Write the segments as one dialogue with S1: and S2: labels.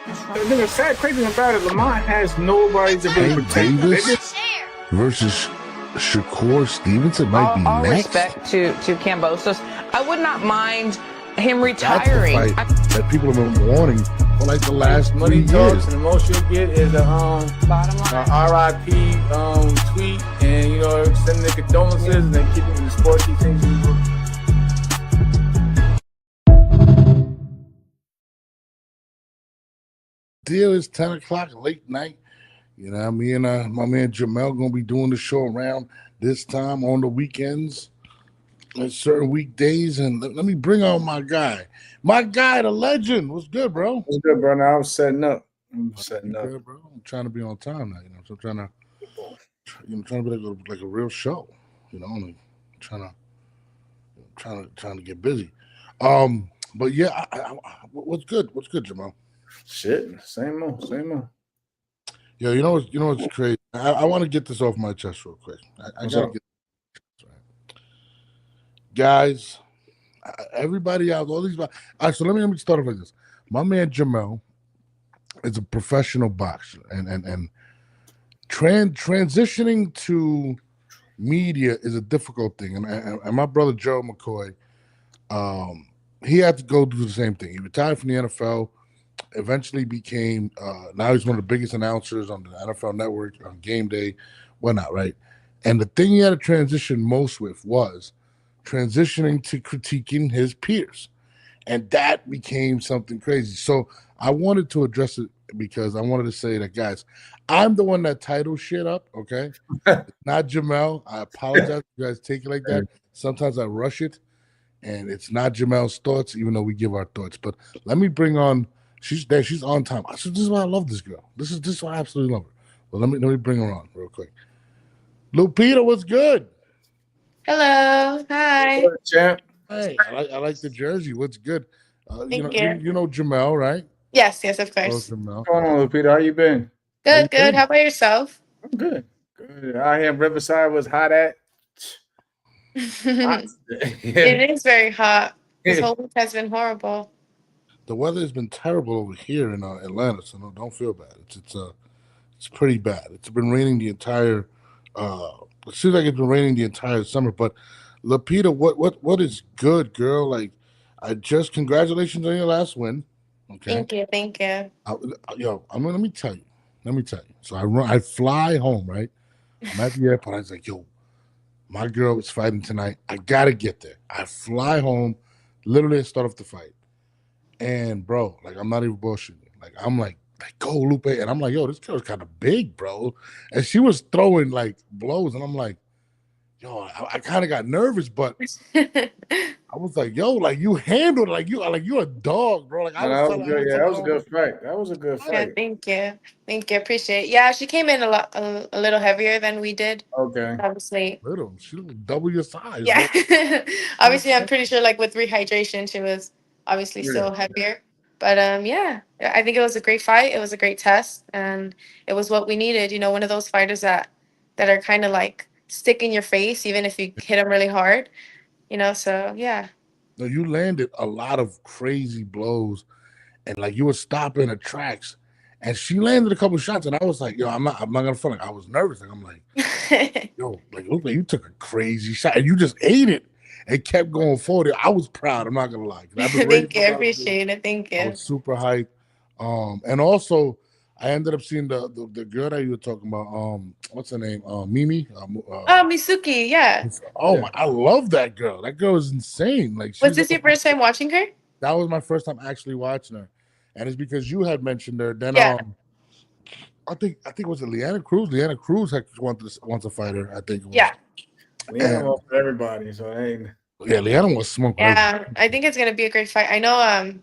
S1: The sad crazy thing about it, Lamont has nobody to really
S2: Hank
S1: protect.
S2: Davis versus Shakur Stevenson might be
S3: all
S2: next.
S3: respect to Kambosos. I would not mind him
S2: That's the
S3: retiring.
S2: fight that people have been wanting for like the last 3
S1: Money
S2: years.
S1: talks, and the most you'll get is a
S3: Bottom line.
S1: RIP tweet, and sending the condolences, and then keeping the sport he thinks he's.
S2: Deal is 10 o'clock, late night. Me and my man Jamel gonna be doing the show around this time on the weekends and certain weekdays. And let me bring on my guy, the legend. What's good, bro?
S1: What's good, bro? Now I'm setting up.
S2: Good, bro. I'm trying to be on time now. So I'm trying to be like a real show. Like trying to get busy. But yeah, what's good? What's good, Jamal?
S1: Shit, same old.
S2: Yeah, you know what's crazy. I want to get this off my chest real quick. I gotta get this right. Guys, everybody out, all these. All right, so let me start off like this. My man Jamel is a professional boxer, and transitioning to media is a difficult thing. And my brother Joe McCoy, he had to go do the same thing. He retired from the NFL. Eventually became now he's one of the biggest announcers on the NFL Network on game day, whatnot, right? And the thing he had to transition most with was transitioning to critiquing his peers, and that became something crazy. So I wanted to address it because I wanted to say that, guys, I'm the one that title shit up, okay? Not Jamel. I apologize if you guys take it like that. Sometimes I rush it, and it's not Jamel's thoughts, even though we give our thoughts. But let me bring on. She's there. She's on time. This is why I love this girl. This is why I absolutely love her. Well, let me bring her on real quick. Lupita, what's good?
S4: Hello. Hi.
S1: Good, champ.
S2: Hey, I like the jersey. What's good?
S4: Thank you.
S2: You know Jamel, right?
S4: Yes, of
S2: Oh,
S4: course.
S2: Jamel.
S1: What's going on, Lupita? How you been?
S4: Good. How about yourself?
S1: I'm good. Good. Out here in Riverside was hot at. Hot.
S4: It is very hot. This whole week has been horrible.
S2: The weather has been terrible over here in Atlanta, so don't feel bad. It's pretty bad. It's been raining the entire. It seems like it's been raining the entire summer. But Lupita, what is good, girl? Like, congratulations on your last win. Okay.
S4: Thank you.
S2: Let me tell you. So I fly home, right? I'm at the airport. I was like, yo, my girl is fighting tonight. I gotta get there. I fly home, literally I start off the fight. And bro, like I'm not even bullshitting. Like I'm like go Lupe. And I'm like, yo, this girl's kind of big, bro. And she was throwing like blows, and I'm like, yo, I kind of got nervous, but I was like, yo, like you handled it, like you're a dog, bro. Like
S1: that was good. Yeah, that was a good fight. That was a good fight.
S4: Yeah, thank you. Appreciate it. Yeah, she came in a little heavier than we did.
S1: Okay.
S4: Obviously.
S2: Little, she was double your size.
S4: Yeah. Obviously, I'm pretty sure like with rehydration, she was obviously still heavier. But yeah, I think it was a great fight. It was a great test, and it was what we needed. One of those fighters that are kind of like stick in your face, even if you hit them really hard. So yeah.
S2: No, you landed a lot of crazy blows, and like you were stopping the tracks. And she landed a couple shots, and I was like, yo, I'm not gonna front. Like, I was nervous. Like, I'm like, yo, like look, like you took a crazy shot, and you just ate it and kept going forward. I was proud. I'm not gonna lie.
S4: Thank you. I appreciate it. Thank you.
S2: I was super hyped. And also I ended up seeing the girl that you were talking about. What's her name? Mimi.
S4: Misuki. Yeah.
S2: I love that girl. That girl is insane. Like,
S4: was this your first time watching her?
S2: That was my first time actually watching her, and it's because you had mentioned her. Then I think it was Leanna Cruz. Leanna Cruz wants to fight her. I think.
S4: Yeah.
S1: Leanna wants for everybody, so ain't.
S2: Yeah, Leanna was smoking.
S4: Yeah, I think it's gonna be a great fight. I know.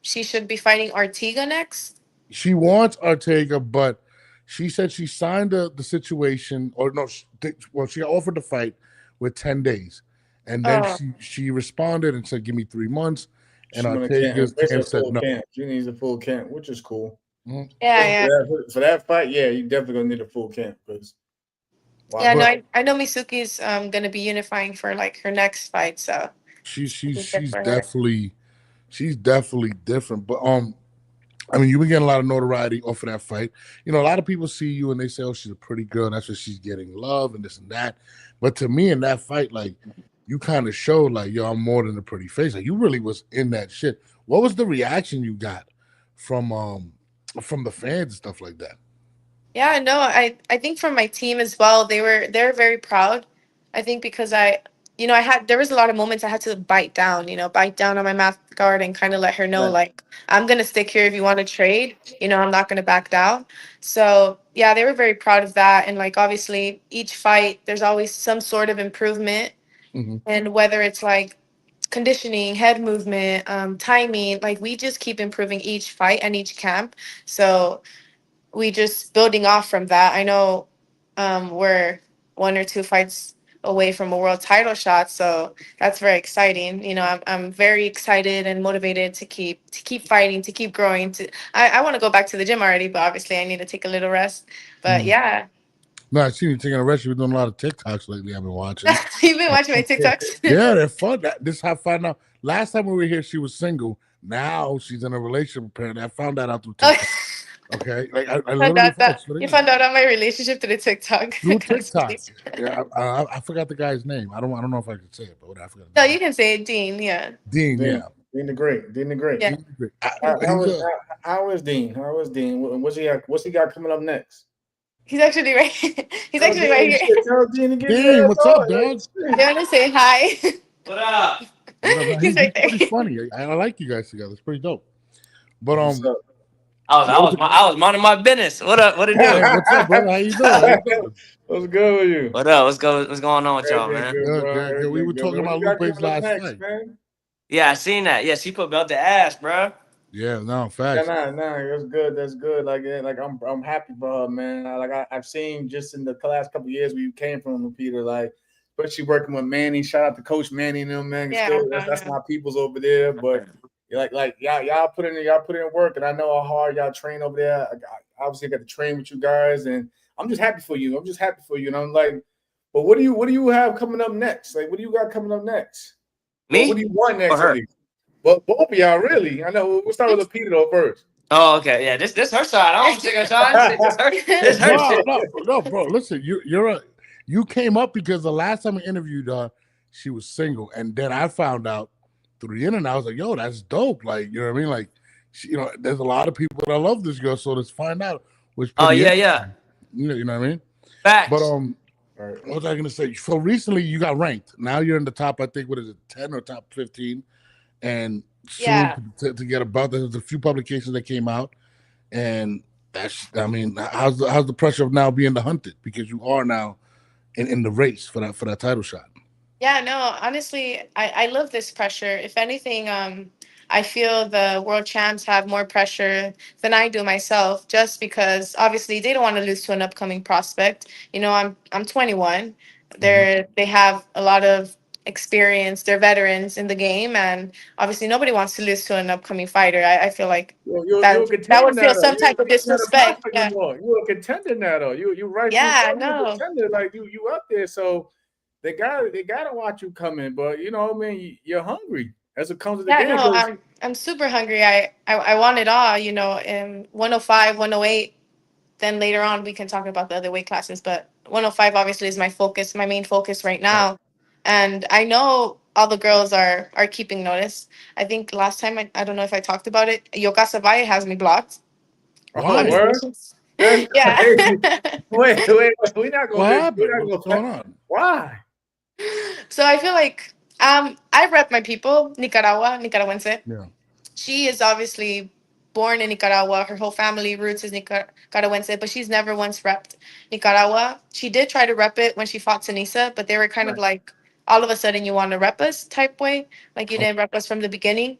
S4: She should be fighting Ortega next.
S2: She wants Ortega, but she said she signed the situation, or no, she offered to fight with 10 days, and then she responded and said, "Give me 3 months." And Ortega's camp said no.
S1: She needs a full camp, which is cool.
S4: Mm-hmm. Yeah.
S1: For that fight, yeah, you definitely gonna need a full camp because.
S4: Wow. Yeah, no, I know Misuki's gonna be unifying for like her next fight, so
S2: she's definitely different. But I mean, you've been getting a lot of notoriety off of that fight. You know, a lot of people see you and they say, "Oh, she's a pretty girl. That's why she's getting love and this and that." But to me, in that fight, like you kind of showed, like, "Yo, I'm more than a pretty face." Like you really was in that shit. What was the reaction you got from the fans and stuff like that?
S4: Yeah, no, I think from my team as well, they're very proud. I think because I had there was a lot of moments I had to bite down on my mouth guard and kind of let her know
S5: Right.
S4: like I'm gonna stick here if you want to trade. I'm not gonna back down. So yeah, they were very proud of that. And like obviously each fight, there's always some sort of improvement,
S2: Hmm.
S4: and whether it's like conditioning, head movement, timing, like we just keep improving each fight and each camp. So we just building off from that. I know we're one or two fights away from a world title shot, so that's very exciting. I'm very excited and motivated to keep fighting, to keep growing. I want to go back to the gym already, but obviously I need to take a little rest. But
S2: Hmm.
S4: yeah,
S2: No, I seen you taking a rest. You've been doing a lot of TikToks lately. I've been watching.
S4: you've been watching my TikToks.
S2: Yeah, they're fun. This is how I found out. Last time we were here, she was single. Now she's in a relationship. Apparently, I found that out through
S4: Oh,
S2: TikTok. Okay, like I
S4: found
S2: literally
S4: out
S2: found.
S4: that
S2: Swear to
S4: you
S2: God.
S4: found out on my relationship through the TikTok.
S2: Through
S4: That's
S2: TikTok.
S4: funny.
S2: Yeah, I forgot the guy's name. I don't know if I can say it, but whatever. I forgot
S4: No,
S2: his name.
S4: you can say it, Dean. Yeah,
S2: Dean.
S5: Dean,
S2: Yeah,
S5: Dean the Great, Dean the Great.
S4: yeah.
S2: Dean. Great.
S5: How
S2: He's
S5: was
S2: a
S5: how is Dean? How is Dean? What's he got coming up next?
S4: He's actually right. He's
S5: Tell
S4: actually right
S5: Dean
S4: here.
S5: shit. Tell Dean to get his
S2: Dean.
S5: ass
S2: What's up,
S5: on. Like,
S2: dog?
S4: You want to say hi?
S3: What up?
S2: What up, man?
S4: He's
S2: He's
S4: right
S2: pretty
S4: there.
S2: funny. I like you guys together. It's pretty dope. But
S5: what's up?
S2: what was
S3: I was minding my business. What up? What it do?
S2: hey, what's up, brother? How you doing? How you doing?
S5: What's good with you?
S3: What up? What's going on with y'all,
S5: Everything
S3: man?
S5: good,
S2: Good,
S5: bro.
S2: good, good. We
S5: Everything
S2: were
S5: good,
S2: talking
S5: man. What
S2: about
S5: you got
S2: Lupe's
S5: coming up
S2: last
S5: next,
S2: fight.
S5: man?
S3: Yeah, I seen that. Yeah, she put belt to ass, bro.
S2: Yeah, no,
S5: Yeah,
S2: facts.
S5: nah, that's good. That's good. Like, yeah, like I'm happy for her, man. I've seen just in the last couple of years where you came from, Lupita, like, especially working with Manny. Shout out to Coach Manny and them, man.
S4: Yeah,
S5: Still,
S4: no,
S5: that's
S4: no.
S5: my peoples over there. But like y'all put in work, and I know how hard y'all train over there. I obviously got to train with you guys, and I'm just happy for you. I'm just happy for you, and I'm like, but what do you have coming up next? Like, what do you got coming up next? What do
S3: Me
S5: you want
S3: or
S5: next, at
S3: her?
S5: least? Well, both of y'all, really. I know. We'll start with Lupita though first.
S3: Oh, okay. Yeah, this her side. I don't take her side. This her
S2: No,
S3: shit.
S2: no, no, bro. Listen, you came up because the last time I interviewed her, she was single, and then I found out through the internet. I was like, "Yo, that's dope!" Like, you know what I mean? Like, there's a lot of people that love this girl, so let's find out. Was
S3: Oh
S2: pretty
S3: yeah,
S2: interesting.
S3: yeah.
S2: You know what I mean? But
S3: Facts.
S5: All right.
S2: what was I gonna say? So recently, you got ranked. Now you're in the top. I think what is it, 10 or top 15, and soon
S4: Yeah.
S2: to get a belt. There's a few publications that came out. And that's, I mean, how's the pressure of now being the hunted, because you are now in the race for that title shot.
S4: Yeah, no, honestly, I love this pressure. If anything, I feel the world champs have more pressure than I do myself, just because obviously they don't want to lose to an upcoming prospect. I'm 21.
S2: Mhm.
S4: They have a lot of experience. They're veterans in the game, and obviously nobody wants to lose to an upcoming fighter. I feel like
S5: You're
S4: that
S5: a
S4: that
S5: contender
S4: would feel
S5: now, though.
S4: some type of
S5: You're not a
S4: disrespect.
S5: prospect no
S4: Yeah,
S5: more. You're a contender now, though. You rightfully so.
S4: yeah,
S5: You're a
S4: no.
S5: contender. Like you up there. So they gotta watch you coming. But I mean, you're hungry as it comes to the
S4: Yeah,
S5: game.
S4: no,
S5: Because
S4: I'm super hungry. I want it all, in 105, 108. Then later on we can talk about the other weight classes, but 105 obviously is my main focus right
S2: Right.
S4: now. And I know all the girls are keeping notice. I think last time I don't know if I talked about it, Yoka Savai has me blocked
S5: oh,
S4: on
S2: Why?
S5: word,
S4: stations.
S5: that's
S4: Yeah.
S5: crazy. Wait. We're not gonna
S2: What
S5: get. We're
S2: happened?
S5: not
S2: What's
S5: gonna.
S2: going on?
S5: Why?
S4: So I feel like I rep my people, Nicaraguense.
S2: Yeah.
S4: She is obviously born in Nicaragua. Her whole family roots is Nicaraguense, but she's never once repped Nicaragua. She did try to rep it when she fought Tanisa, but they were kind of
S5: Right.
S4: like, all of a sudden you want to rep us type way, like you
S2: Oh,
S4: didn't rep us from the beginning.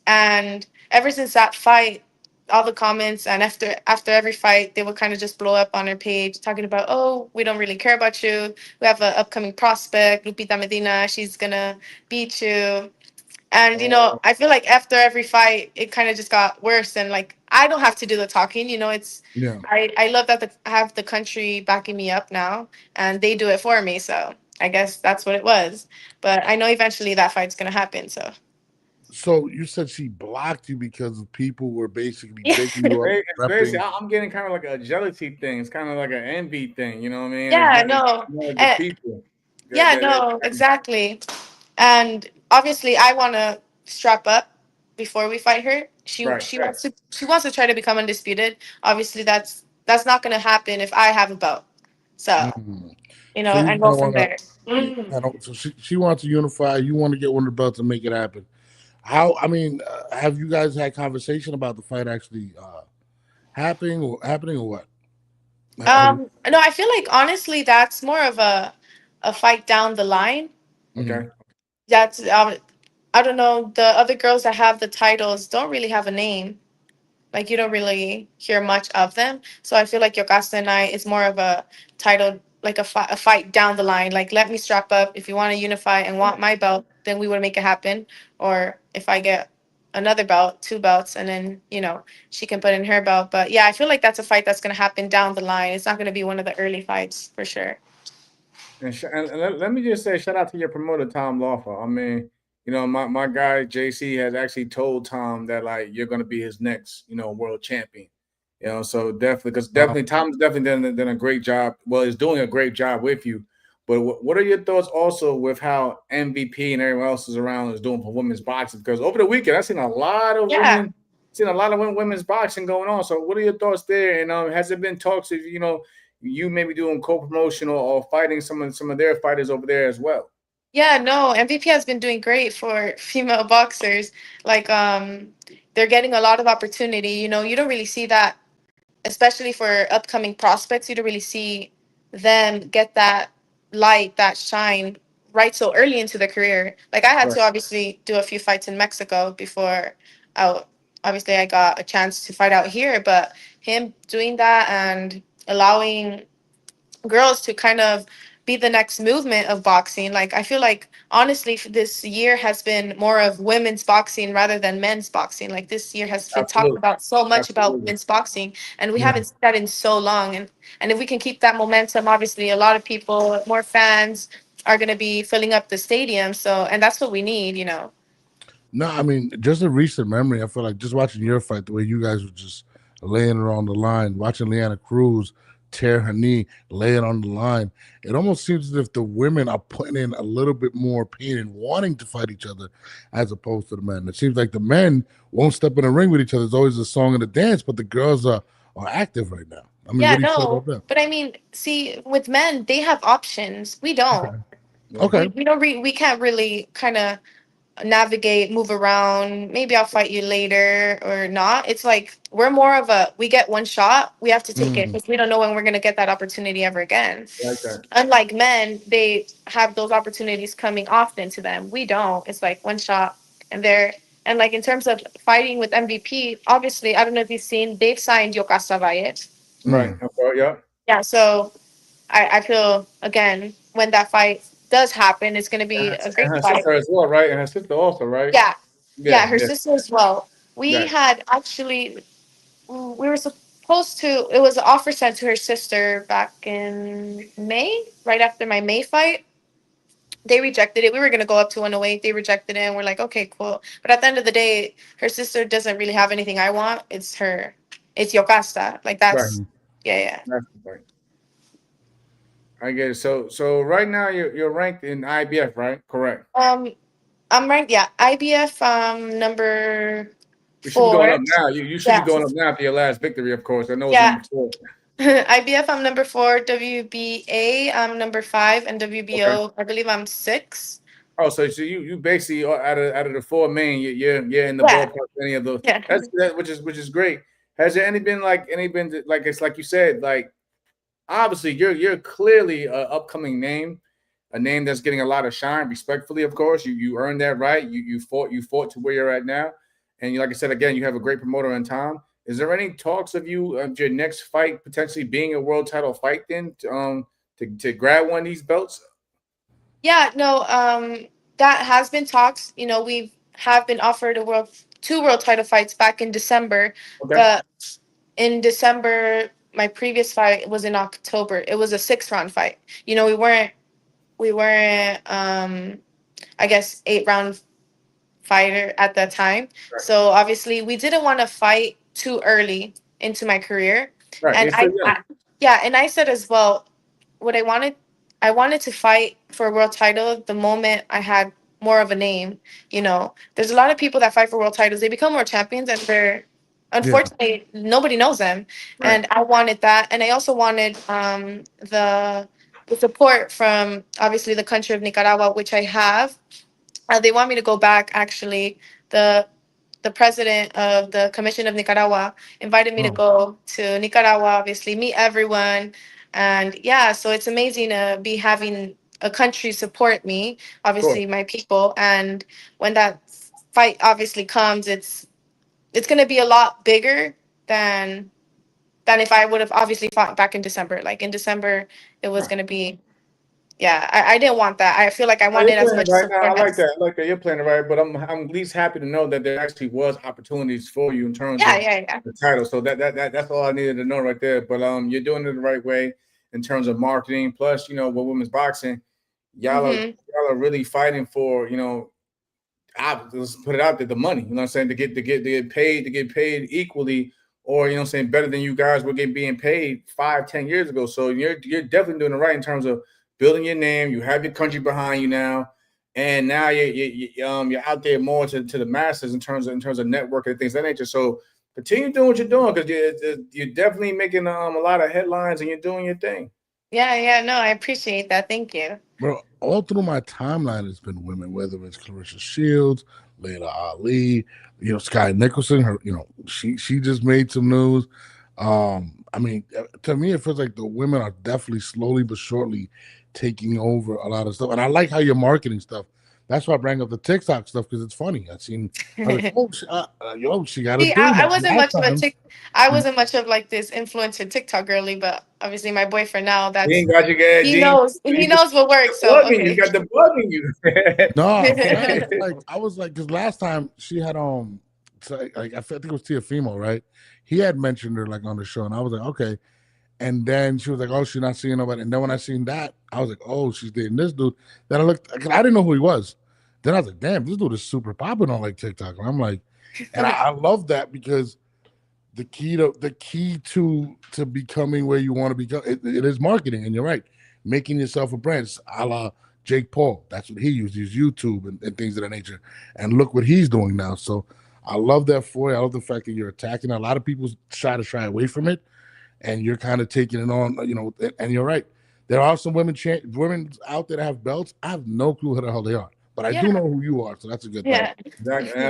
S4: And ever since that fight, all the comments and after every fight, they would kind of just blow up on her page talking about, oh, we don't really care about you. We have an upcoming prospect, Lupita Medina. She's gonna beat you. And
S5: Oh,
S4: I feel like after every fight, it kind of just got worse. And like I don't have to do the talking. It's
S2: yeah.
S4: I love that I have the country backing me up now, and they do it for me. So I guess that's what it was. But I know eventually that fight's gonna happen. So
S2: So you said she blocked you because people were basically
S4: Yeah.
S2: bigging you up,
S5: It's basically,
S2: repping.
S5: I'm getting kind of like a jealousy thing. It's kind of like an envy thing. You know what I mean? It's
S4: Yeah,
S5: not,
S4: no.
S5: the
S4: And
S5: people.
S4: yeah, no, exactly. And obviously I want to strap up before we fight her.
S5: Right.
S4: She wants to try to become undisputed. Obviously that's not going to happen if I have a belt. So,
S2: Mm.
S4: you
S2: So
S4: know,
S2: you
S4: and go
S2: kind of
S4: from
S2: want
S4: there.
S2: to, so she wants to unify. You want to get one of the belts and make it happen. How? I mean, have you guys had conversation about the fight actually happening or what? Have you?
S4: No, I feel like honestly that's more of a fight down the line.
S2: Mhm.
S5: Okay.
S4: That's I don't know, the other girls that have the titles don't really have a name. Like you don't really hear much of them. So I feel like Yokasta and I is more of a title, like a fight down the line. Like let me strap up. If you want to unify and want my belt, then we would make it happen. Or if I get another belt, two belts, and then she can put in her belt. But yeah, I feel like that's a fight that's gonna happen down the line. It's not gonna be one of the early fights for sure.
S5: And let me just say, shout out to your promoter, Tom Lawfer. I mean, my guy JC has actually told Tom that like you're going to be his next, world champion. So definitely, because
S2: Wow.
S5: definitely Tom's definitely done a great job. Well, he's doing a great job with you. But what are your thoughts also with how MVP and everyone else is around is doing for women's boxing? Because over the weekend, I've seen a lot of
S4: Yeah.
S5: women's boxing going on. So what are your thoughts there? And has there been talks of you maybe doing co-promotion or fighting some of their fighters over there as well?
S4: Yeah, no, MVP has been doing great for female boxers. Like, they're getting a lot of opportunity. You don't really see that, especially for upcoming prospects. You don't really see them get that light, that shine right so early into their career. Like, I had
S5: Right.
S4: to obviously do a few fights in Mexico before I, obviously I got a chance to fight out here. But him doing that and allowing girls to kind of be the next movement of boxing. Like I feel like honestly this year has been more of women's boxing rather than men's boxing. Like this year has been talked
S5: Absolutely.
S4: about so much about
S5: Absolutely.
S4: women's boxing and we
S2: Yeah.
S4: haven't seen that in so long. And if we can keep that momentum, obviously a lot of people, more fans are going to be filling up the stadium. So and that's what we need.
S2: No, I mean, just a recent memory. I feel like just watching your fight, the way you guys were just laying it on the line, watching Leanna Cruz tear her knee, lay it on the line. It almost seems as if the women are putting in a little bit more pain and wanting to fight each other as opposed to the men. It seems like the men won't step in the ring with each other. There's always a song and a dance, but the girls are active right now. I mean,
S4: Yeah,
S2: what do you feel
S4: no.
S2: about that?
S4: But I mean, see, with men, they have options. We don't.
S2: Okay.
S5: Yeah.
S2: Okay.
S4: We don't we can't really kind of navigate, move around. Maybe I'll fight you later or not. It's like we're more of a we get one shot, we have to take it
S2: Mm.
S4: because we don't know when we're gonna get that opportunity ever again.
S5: Like that.
S4: Unlike men, they have those opportunities coming often to them. We don't. It's like one shot and they're and like in terms of fighting with MVP, obviously, I don't know if you've seen, they've signed Yokasta Valle.
S5: Right.
S2: Mm.
S5: Okay. Yeah.
S4: Yeah, so I feel again when that fight does happen, it's gonna be a great
S5: And her
S4: fight.
S5: sister as well, right? And her sister also, right?
S4: Yeah, yeah,
S5: Yeah.
S4: her
S5: Yeah.
S4: sister as well. We
S5: Right.
S4: had actually, we were supposed to, it was an offer sent to her sister back in May, right after my May fight. They rejected it. We were going to go up to 108. They rejected it. And we're like, okay, cool. But at the end of the day, her sister doesn't really have anything I want. It's Yokasta. Like
S5: Right.
S4: that's, yeah, yeah.
S5: That's the point. I get it. So right now you're ranked in IBF, right? Correct.
S4: I'm ranked, yeah, IBF, number
S5: You should be going
S4: 4.
S5: up now. You should be
S4: Yeah,
S5: going up now after your last victory, of course. I know it's
S4: yeah.
S5: number 4.
S4: IBF, I'm number 4. WBA, I'm number 5, and
S5: Okay.
S4: WBO, I believe I'm 6.
S5: Oh, so you basically are out of the 4 main, you're in the
S4: Yeah,
S5: ballpark of any of those.
S4: yeah,
S5: That's that which is great. Has there any been like it's like you said, like obviously you're clearly an upcoming name, a name that's getting a lot of shine, respectfully, of course. You earned that right. You fought to where you're at now. And like I said again, you have a great promoter in Tom. Is there any talks of your next fight potentially being a world title fight then to grab one of these belts?
S4: yeah. No, that has been talks. We have been offered two world title fights back in December,
S5: Okay.
S4: but in December, my previous fight was in October. It was a 6-round fight. We weren't, I guess, 8-round fighter at that time.
S5: Right.
S4: So obviously we didn't want to fight too early into my career.
S5: Right.
S4: And
S5: You're still young.
S4: yeah, and I said as well, what I wanted to fight for a world title the moment I had more of a name. You know, there's a lot of people that fight for world titles. They become world champions and they're
S2: Yeah.
S4: unfortunately nobody knows them.
S5: Right.
S4: And I wanted that. And I also wanted the support from obviously the country of Nicaragua, which I have. They want me to go back actually. The president of the Commission of Nicaragua invited me to
S2: Oh.
S4: go to Nicaragua, obviously, meet everyone. And yeah, so it's amazing to be having a country support me, obviously, my people. And when that fight obviously comes, it's going to be a lot bigger than if I would have obviously fought back in December. Like in December, it was going to be, yeah, I didn't want that. I feel like I
S5: No, you're
S4: wanted as
S5: playing
S4: much
S5: it right now. I
S4: support
S5: like
S4: as,
S5: that. I like that. You're playing it right, but I'm at least happy to know that there actually was opportunities for you in terms
S4: yeah,
S5: of
S4: yeah, yeah.
S5: the title. So that's all I needed to know right there. But you're doing it the right way in terms of marketing. Plus, with women's boxing,
S4: Hmm.
S5: y'all are really fighting for let's put it out there, the money. You know what I'm saying? To get paid equally, or saying better than you guys were being paid 5-10 years ago. So you're definitely doing it right in terms of building your name. You have your country behind you now, and now you're out there more to the masses in terms of networking and things of that nature. So continue doing what you're doing because you're definitely making a lot of headlines and you're doing your thing.
S4: Yeah, yeah, no, I appreciate that. Thank you.
S2: Bro, all through my timeline, it's been women, whether it's Clarissa Shields, Layla Ali, Sky Nicholson. Her, she just made some news. I mean, to me, it feels like the women are definitely slowly but surely taking over a lot of stuff. And I like how you're marketing stuff. That's why I bring up the TikTok stuff because it's funny. I was like, she got a
S4: See,
S2: dude.
S4: I wasn't
S2: Last
S4: much of a
S2: time,
S4: I wasn't much of like this influencer TikTok girly, but obviously my boyfriend now,
S5: He
S4: that's
S5: ain't got you, guys.
S4: he knows what works. So
S5: Bugging. He's
S4: okay.
S5: got the bugging you.
S2: no, for real, it's like I was like, because last time she had so, like I think it was Tiafimo, right? He had mentioned her like on the show, and I was like, okay. And then she was like, oh, she's not seeing nobody. And then when I seen that, I was like, oh, she's dating this dude. Then I looked, cause I didn't know who he was. Then I was like, damn, this dude is super popping on like TikTok. And I'm like, and I love that because the key to becoming where you want to become, it is marketing. And you're right, making yourself a brand. It's a la Jake Paul. That's what he used. He used YouTube and things of that nature. And look what he's doing now. So I love that for you. I love the fact that you're attacking. A lot of people try to shy away from it, and you're kind of taking it on, and you're right. There are some women out there that have belts. I have no clue who the hell they are, but I do know who you are, so that's a good thing.
S4: Yeah.
S5: Exactly. And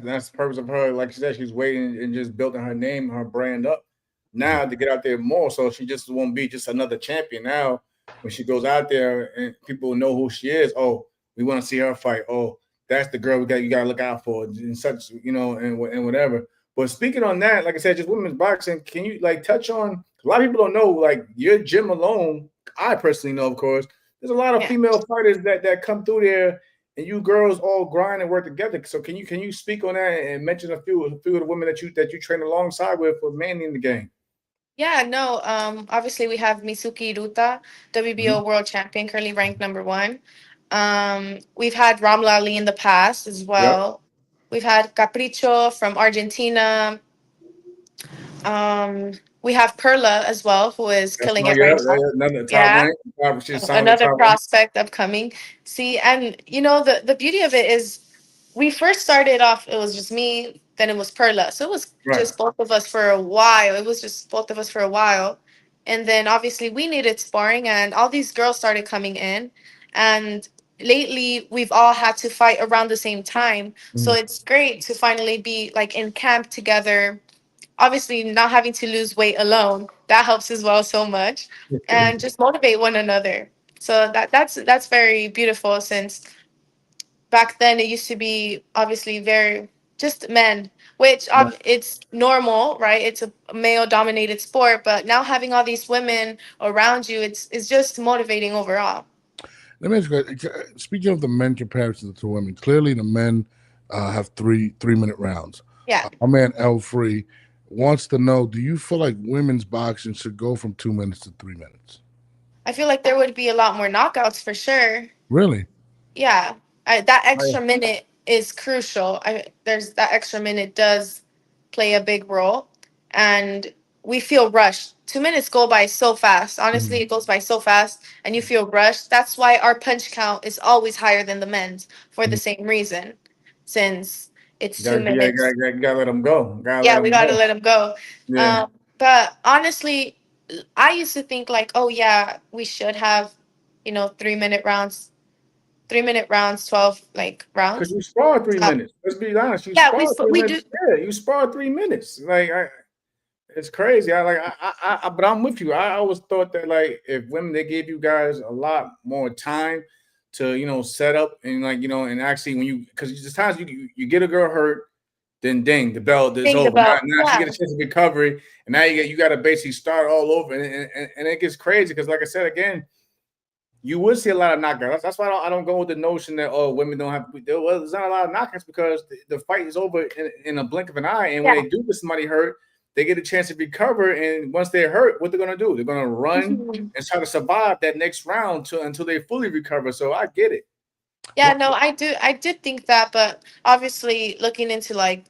S5: that's the purpose of her. Like she said, she's waiting and just building her name, her brand up now to get out there more. So she just won't be just another champion. Now, when she goes out there and people know who she is, oh, we want to see her fight. Oh, that's the girl you got to look out for and such, and whatever. But speaking on that, like I said, just women's boxing, can you like touch on, a lot of people don't know, like your gym alone, I personally know, of course, there's a lot of
S4: Yeah.
S5: female fighters that come through there and you girls all grind and work together. So can you speak on that and mention a few of the women that you train alongside with for mainly in the game?
S4: Yeah, no. Obviously we have Misuki Ruta, WBO world champion, currently ranked #1. We've had Ramla Ali in the past as
S5: Yep.
S4: well. We've had Capricho from Argentina. We have Perla as well, who is
S5: That's
S4: killing
S5: my
S4: it right now.
S5: another top
S4: Yeah.
S5: rank. She's signed with
S4: Another
S5: top rank.
S4: prospect upcoming. See, and the beauty of it is we first started off, it was just me, then it was Perla. So it was
S5: Right.
S4: just both of us for a while. It was just both of us for a while. And then obviously we needed sparring and all these girls started coming in. And lately we've all had to fight around the same time. So it's great to finally be like in camp together. Obviously not having to lose weight alone. That helps as well so much. And just motivate one another. So that's very beautiful since back then it used to be obviously very just men, which
S5: Right.
S4: it's normal, right? It's a male dominated sport, but now having all these women around you, it's just motivating overall.
S2: Let me ask you, speaking of the men comparison to women, clearly the men have 3-minute rounds.
S4: Yeah.
S2: My man L Free wants to know: do you feel like women's boxing should go from 2 minutes to 3 minutes?
S4: I feel like there would be a lot more knockouts for sure.
S2: Really?
S4: Yeah. That extra minute is crucial. There's that extra minute does play a big role, and we feel rushed. 2 minutes go by so fast. Honestly,
S2: Mhm.
S4: it goes by so fast, and you feel rushed. That's why our punch count is always higher than the men's for the
S2: Mhm.
S4: same reason, since it's
S5: You
S4: two
S5: gotta, you gotta,
S4: minutes.
S5: you gotta let them go. Gotta let
S4: Yeah, we
S5: them
S4: gotta
S5: go.
S4: let them go.
S5: Yeah,
S4: But honestly, I used to think like, oh yeah, we should have, 3 minute rounds, 3 minute rounds, 12 like
S5: because
S4: rounds.
S5: you spar three
S4: Uh,
S5: minutes. Let's be honest. You
S4: yeah,
S5: spar three
S4: we do.
S5: minutes. Yeah, you spar 3 minutes. It's crazy. But I'm with you. I always thought that like if women they gave you guys a lot more time to set up and and actually when you because there's times you get a girl hurt, then ding the bell is
S4: Think
S5: over. Now,
S4: about,
S5: now she
S4: yeah.
S5: get a chance of recovery, and now you got to basically start all over, and it gets crazy because like I said again, you would see a lot of knockouts. That's why I don't go with the notion that women don't have. Well, there's not a lot of knockouts because the fight is over in a blink of an eye. And when
S4: Yeah.
S5: they do get somebody hurt, they get a chance to recover. And once they're hurt, what they're gonna do? They're gonna run
S4: Mhm.
S5: and try to survive that next round until they fully recover. So I get it.
S4: Yeah,
S2: What?
S4: no, I did think that, but obviously looking into like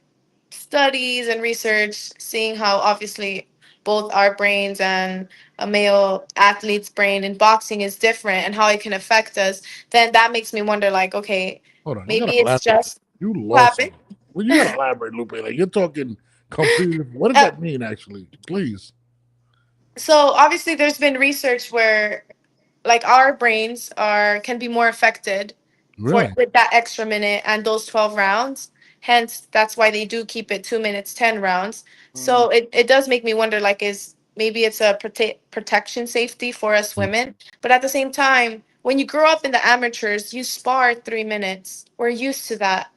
S4: studies and research, seeing how obviously both our brains and a male athlete's brain in boxing is different and how it can affect us, then that makes me wonder like, okay,
S2: Hold on, you gotta
S4: maybe it's
S2: elaborate.
S4: just
S2: You lost
S4: clapping.
S2: me. Well, you gotta elaborate, Lupe. Like you're talking completely. What does
S4: Uh,
S2: that mean, actually? Please.
S4: so obviously there's been research where like our brains are can be more affected for
S2: Really?
S4: with that extra minute and those 12 rounds, hence that's why they do keep it 2 minutes 10 rounds. So it does make me wonder like is maybe it's a protection safety for us
S2: Mm.
S4: women, but at the same time when you grow up in the amateurs you spar 3 minutes, we're used to that,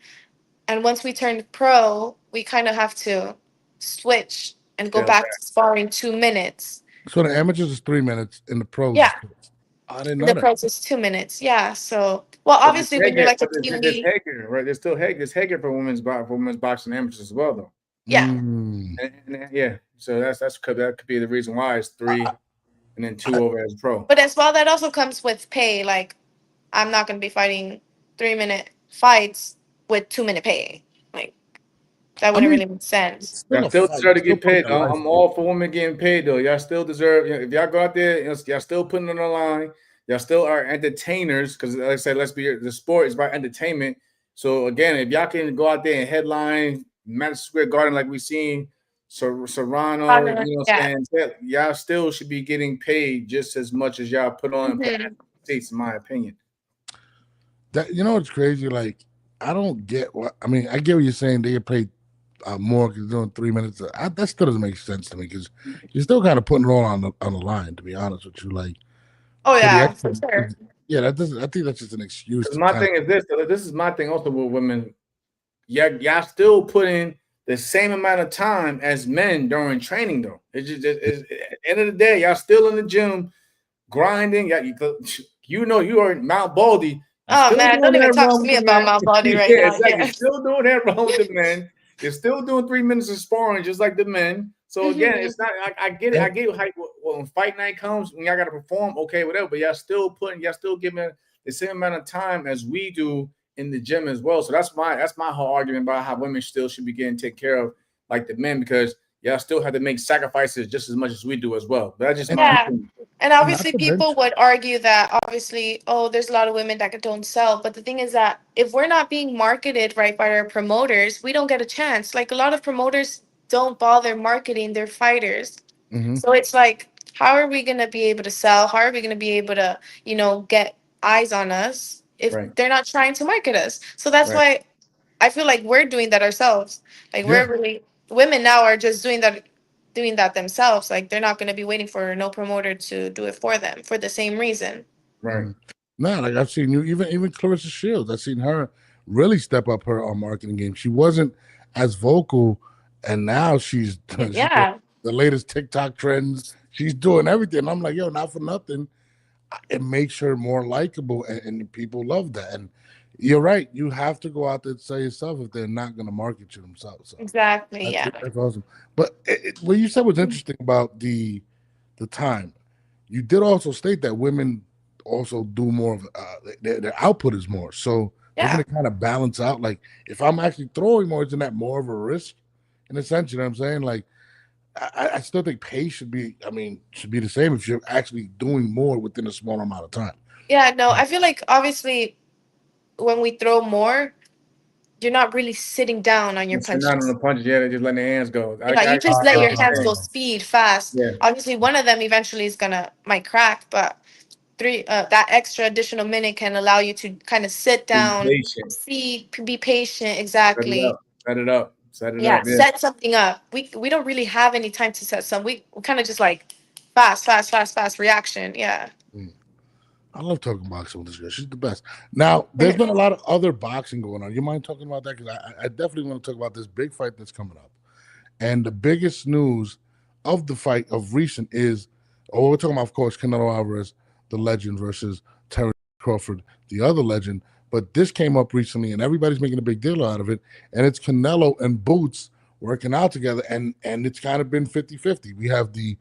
S4: and once we turn pro we kind of have to switch and go
S5: Scale
S4: back
S5: back.
S4: to sparring 2 minutes.
S2: So the amateurs is 3 minutes, and the pros
S4: Yeah,
S2: is 6. I didn't know
S4: the
S2: that.
S4: pros is 2 minutes. Yeah. So, well,
S5: But there's
S4: obviously, when you're
S5: headgear,
S4: like a
S5: there's
S4: puny,
S5: headgear, right? There's headgear for women's boxing amateurs as well, though.
S4: yeah.
S2: Mm.
S5: Yeah, so that could be the reason why it's
S2: I,
S5: three and then
S2: I,
S5: two over as pro.
S4: But as well, that also comes with pay. Like, I'm not going to be fighting 3 minute fights with 2 minute pay. Like, that
S2: I
S4: wouldn't
S2: mean,
S4: really make sense.
S2: it's
S5: Y'all
S2: still a
S5: still
S2: fight.
S5: deserve
S2: You
S5: to
S2: still
S5: get
S2: put
S5: paid.
S2: your life
S5: I'm
S2: on it.
S5: all for women getting paid though. Y'all still deserve. If y'all go out there, y'all still putting it on the line. Y'all still are entertainers because, like I said, the sport is about entertainment. So again, if y'all can go out there and headline Madison Square Garden like we seen Serrano,
S4: Yeah.
S5: saying y'all still should be getting paid just as much as y'all put on
S4: Hmm.
S5: states, in my opinion.
S2: That it's crazy. Like I don't get what I mean. I get what you're saying. They get paid more because doing 3 minutes. That still doesn't make sense to me because you're still kind of putting it all on the line. To be honest with you, like
S4: Oh,
S2: for the
S4: yeah,
S2: extra.
S4: for sure.
S2: Yeah, that doesn't. I think that's just an excuse
S5: Because
S2: to
S5: my
S2: kind
S5: thing is this. This is my thing also with women. Y'all still put in the same amount of time as men during training, though. At the end of the day, y'all still in the gym grinding. You are Mount Baldy. You
S4: Oh,
S5: still
S4: man,
S5: doing
S4: don't even
S5: that
S4: talk
S5: run
S4: to
S5: with
S4: me
S5: the
S4: about
S5: men.
S4: my body right
S5: Yeah,
S4: now.
S5: exactly.
S4: Yeah.
S5: You're still doing that run with the men. You're still doing 3 minutes of sparring just like the men. So again,
S4: Hmm.
S5: it's not. I get it. I get how when fight night comes, when y'all got to perform, okay, whatever. But y'all still giving the same amount of time as we do in the gym as well. So that's my whole argument about how women still should be getting taken care of like the men because y'all still have to make sacrifices just as much as we do as well. But that's just
S2: of,
S5: my
S4: Yeah.
S5: opinion.
S4: And
S2: and not
S4: obviously,
S2: to
S4: people
S2: mention.
S4: would argue that obviously, oh, there's a lot of women that don't sell. But the thing is that if we're not being marketed right by our promoters, we don't get a chance. Like a lot of promoters don't bother marketing their fighters.
S2: Mhm.
S4: So it's like, how are we going to be able to sell? How are we going to be able to, get eyes on us if
S5: Right,
S4: they're not trying to market us? So that's
S5: right,
S4: why I feel like we're doing that ourselves. Like
S2: Yeah.
S4: we're really women now are just doing that themselves. Like they're not going to be waiting for no promoter to do it for them for the same reason.
S5: right.
S2: Mhm. No, like I've seen you, even Clarissa Shields. I've seen her really step up her marketing game. She wasn't as vocal, and now she's doing
S4: Yeah.
S2: the latest TikTok trends. She's doing everything. I'm like, yo, not for nothing. It makes her more likable, and people love that. And you're right. You have to go out there and say yourself if they're not going to market you themselves. So
S4: Exactly.
S2: that's
S4: Yeah.
S2: that's awesome. But what you said was interesting about the time. You did also state that women also do more of their output is more. So Doesn't it kind of balance out? Like if I'm actually throwing more, isn't that more of a risk in a sense? You know what I'm saying? Like I still think pace should be, should be the same if you're actually doing more within a small amount of time.
S4: Yeah, no, I feel like obviously when we throw more, you're not really sitting down on your
S5: Sitting down on
S4: punches.
S5: the punches, yeah, they're just letting their hands go.
S4: You know, you just let your hands go
S5: understand.
S4: speed fast.
S5: Yeah,
S4: Obviously, one of them eventually is gonna might crack, but that extra additional minute can allow you to kind of sit
S5: be
S4: down,
S5: patient.
S4: see, be patient.
S5: Set it
S4: Exactly.
S5: up. Set it up. Set it
S4: Yeah,
S5: up. Yeah.
S4: set something up. We don't really have any time to set some. We kind of just like fast reaction. Yeah.
S2: Mm. I love talking boxing with this girl. She's the best. Now, there's been a lot of other boxing going on. You mind talking about that? Because I definitely want to talk about this big fight that's coming up. And the biggest news of the fight of recent is, we're talking about, of course, Canelo Alvarez, the legend, versus Terence Crawford, the other legend. But this came up recently, and everybody's making a big deal out of it. And it's Canelo and Boots working out together, and it's kind of been 50-50. We have the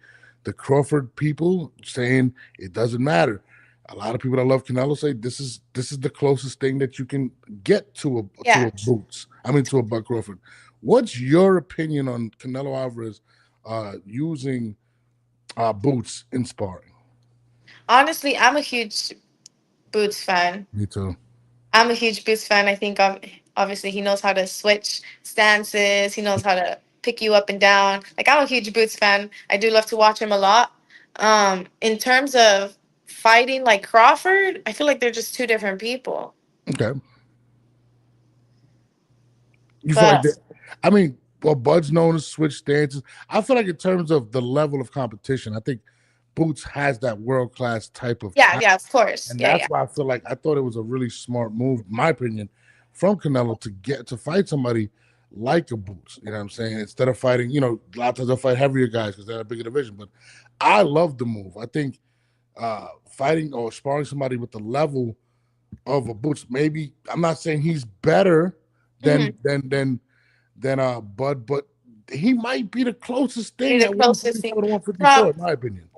S2: Crawford people saying it doesn't matter. A lot of people that love Canelo say this is the closest thing that you can get to a Boots. To a Buck Crawford. What's your opinion on Canelo Alvarez using Boots in sparring?
S4: Honestly, I'm a huge Boots fan.
S2: Me too.
S4: I'm a huge Boots fan. I think obviously he knows how to switch stances. He knows how to pick you up and down. Like I'm a huge Boots fan. I do love to watch him a lot. In terms of fighting like Crawford, I feel like they're just two different people.
S2: Okay. You feel like that? Well, Bud's known to switch stances. I feel like in terms of the level of competition, I think Boots has that world-class type of talent.
S4: Yeah, of course.
S2: And that's why I feel like I thought it was a really smart move, in my opinion, from Canelo to fight somebody like a Boots. You know what I'm saying? Instead of fighting, a lot of times they'll fight heavier guys because they're a bigger division. But I love the move. I think fighting or sparring somebody with the level of a Boots, maybe I'm not saying he's better than Bud, but he might be the closest thing at 154 to 154, in my opinion.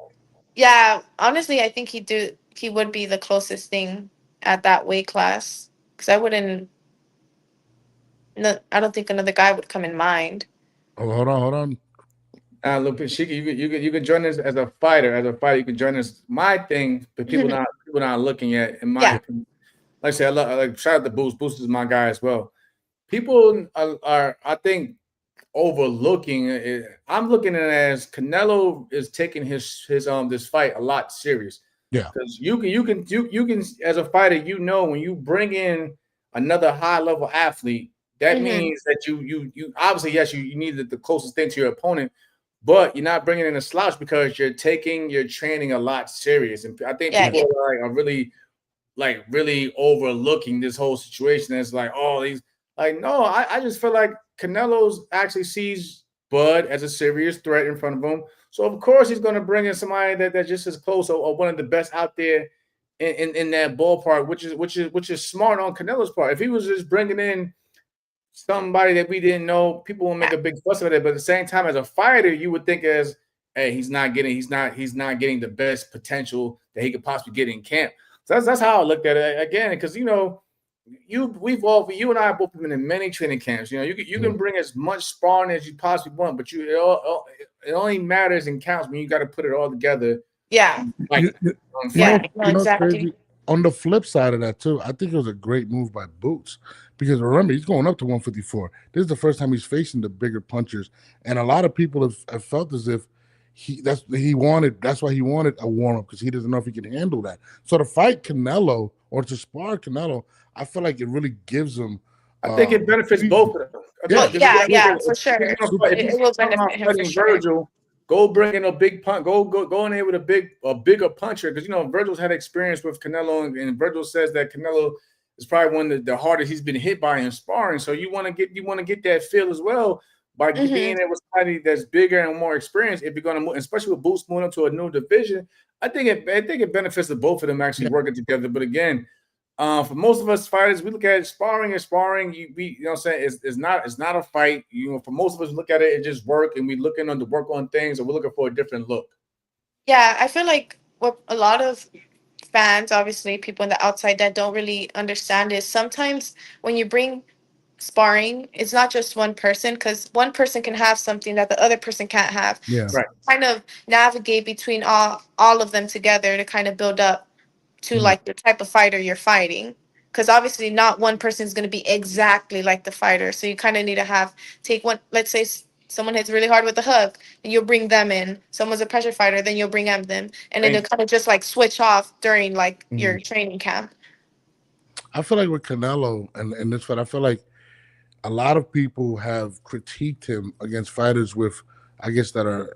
S4: Yeah, honestly, I think he would be the closest thing at that weight class because I don't think another guy would come in mind.
S2: Oh, hold on.
S5: Lupita, you can join us as a fighter. As a fighter, you can join us. My thing, but people not looking at, in my opinion. Like I said, shout out to Boots. Boots is my guy as well. People are I think, overlooking it. I'm looking at it as Canelo is taking his this fight a lot serious.
S2: Yeah,
S5: because you can as a fighter, when you bring in another high level athlete, that means that you obviously, yes, you need the closest thing to your opponent, but you're not bringing in a slouch because you're taking your training a lot serious. And I think people are really overlooking this whole situation. It's like, oh, these no, I just feel like Canelo's actually sees Bud as a serious threat in front of him. So of course he's going to bring in somebody that's just as close or one of the best out there in that ballpark, which is smart on Canelo's part. If he was just bringing in somebody that we didn't know, people will make a big fuss of it. But at the same time, as a fighter, you would think hey, he's not getting the best potential that he could possibly get in camp. So that's how I looked at it again, because you and I have both been in many training camps. You can bring as much sparring as you possibly want, but it only matters and counts when you got to put it all together.
S4: Yeah.
S2: Exactly. Crazy. On the flip side of that too, I think it was a great move by Boots, because remember, he's going up to 154. This is the first time he's facing the bigger punchers, and a lot of people have felt as if that's why he wanted a warm up, because he doesn't know if he can handle that. So to fight Canelo or to spar Canelo, I feel like it really gives him.
S5: I think it benefits both of them.
S4: For sure. It will benefit him for sure.
S5: Virgil, go bring in a big punch. Go in there with a bigger puncher, because Virgil's had experience with Canelo, and Virgil says that Canelo is probably one of the hardest he's been hit by in sparring. So you want to get that feel as well by being there with somebody that's bigger and more experienced. If you're going to move, especially with Boots moving into a new division, I think it benefits the both of them actually working together. But again, for most of us fighters, we look at sparring as sparring. It's not a fight. For most of us, look at it just work, and we looking to work on things, or we're looking for a different look.
S4: Yeah, I feel like what a lot of fans, obviously people in the outside that don't really understand is sometimes when you bring sparring, it's not just one person because one person can have something that the other person can't have.
S2: Yeah.
S4: So
S5: Right.
S4: kind of navigate between all of them together to kind of build up to
S2: Mm.
S4: like the type of fighter you're fighting. Because obviously not one person is going to be exactly like the fighter. So you kind of need to have take one. Let's say someone hits really hard with a hook, and you'll bring them in. Someone's a pressure fighter, then you'll bring them, and then
S5: And
S4: they'll kind of just like switch off during like
S2: Mhm.
S4: your training camp.
S2: I feel like with Canelo and this fight, I feel like a lot of people have critiqued him against fighters with, I guess, that are,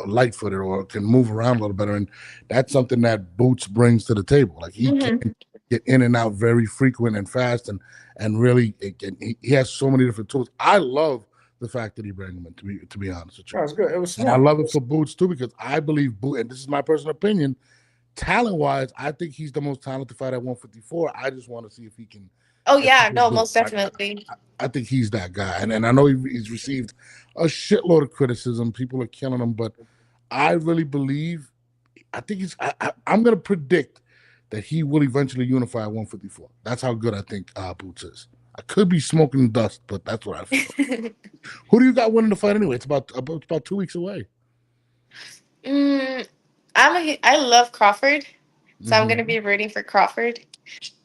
S2: light footed or can move around a little better. And that's something that Boots brings to the table. Like he
S4: Mm-hmm.
S2: can get in and out very frequent and fast, and really, he has so many different tools. I love the fact that he bring him in, to be honest with
S5: that
S2: you.
S5: was good. It was
S2: And I
S5: smart.
S2: love it for Boots too, because I believe and this is my personal opinion, talent wise, I think he's the most talented fighter at 154. I just want to see if he can
S4: Oh
S2: if he
S4: yeah,
S2: can
S4: no,
S2: do it.
S4: most definitely.
S2: I think he's that guy, and I know he's received a shitload of criticism. People are killing him, but I really believe. I think I'm going to predict that he will eventually unify at 154. That's how good I think Boots is. I could be smoking dust, but that's what I feel. Who do you got winning the fight anyway? It's about 2 weeks away.
S4: mm, I love Crawford, so I'm
S2: Mm-hmm.
S4: gonna be rooting for Crawford,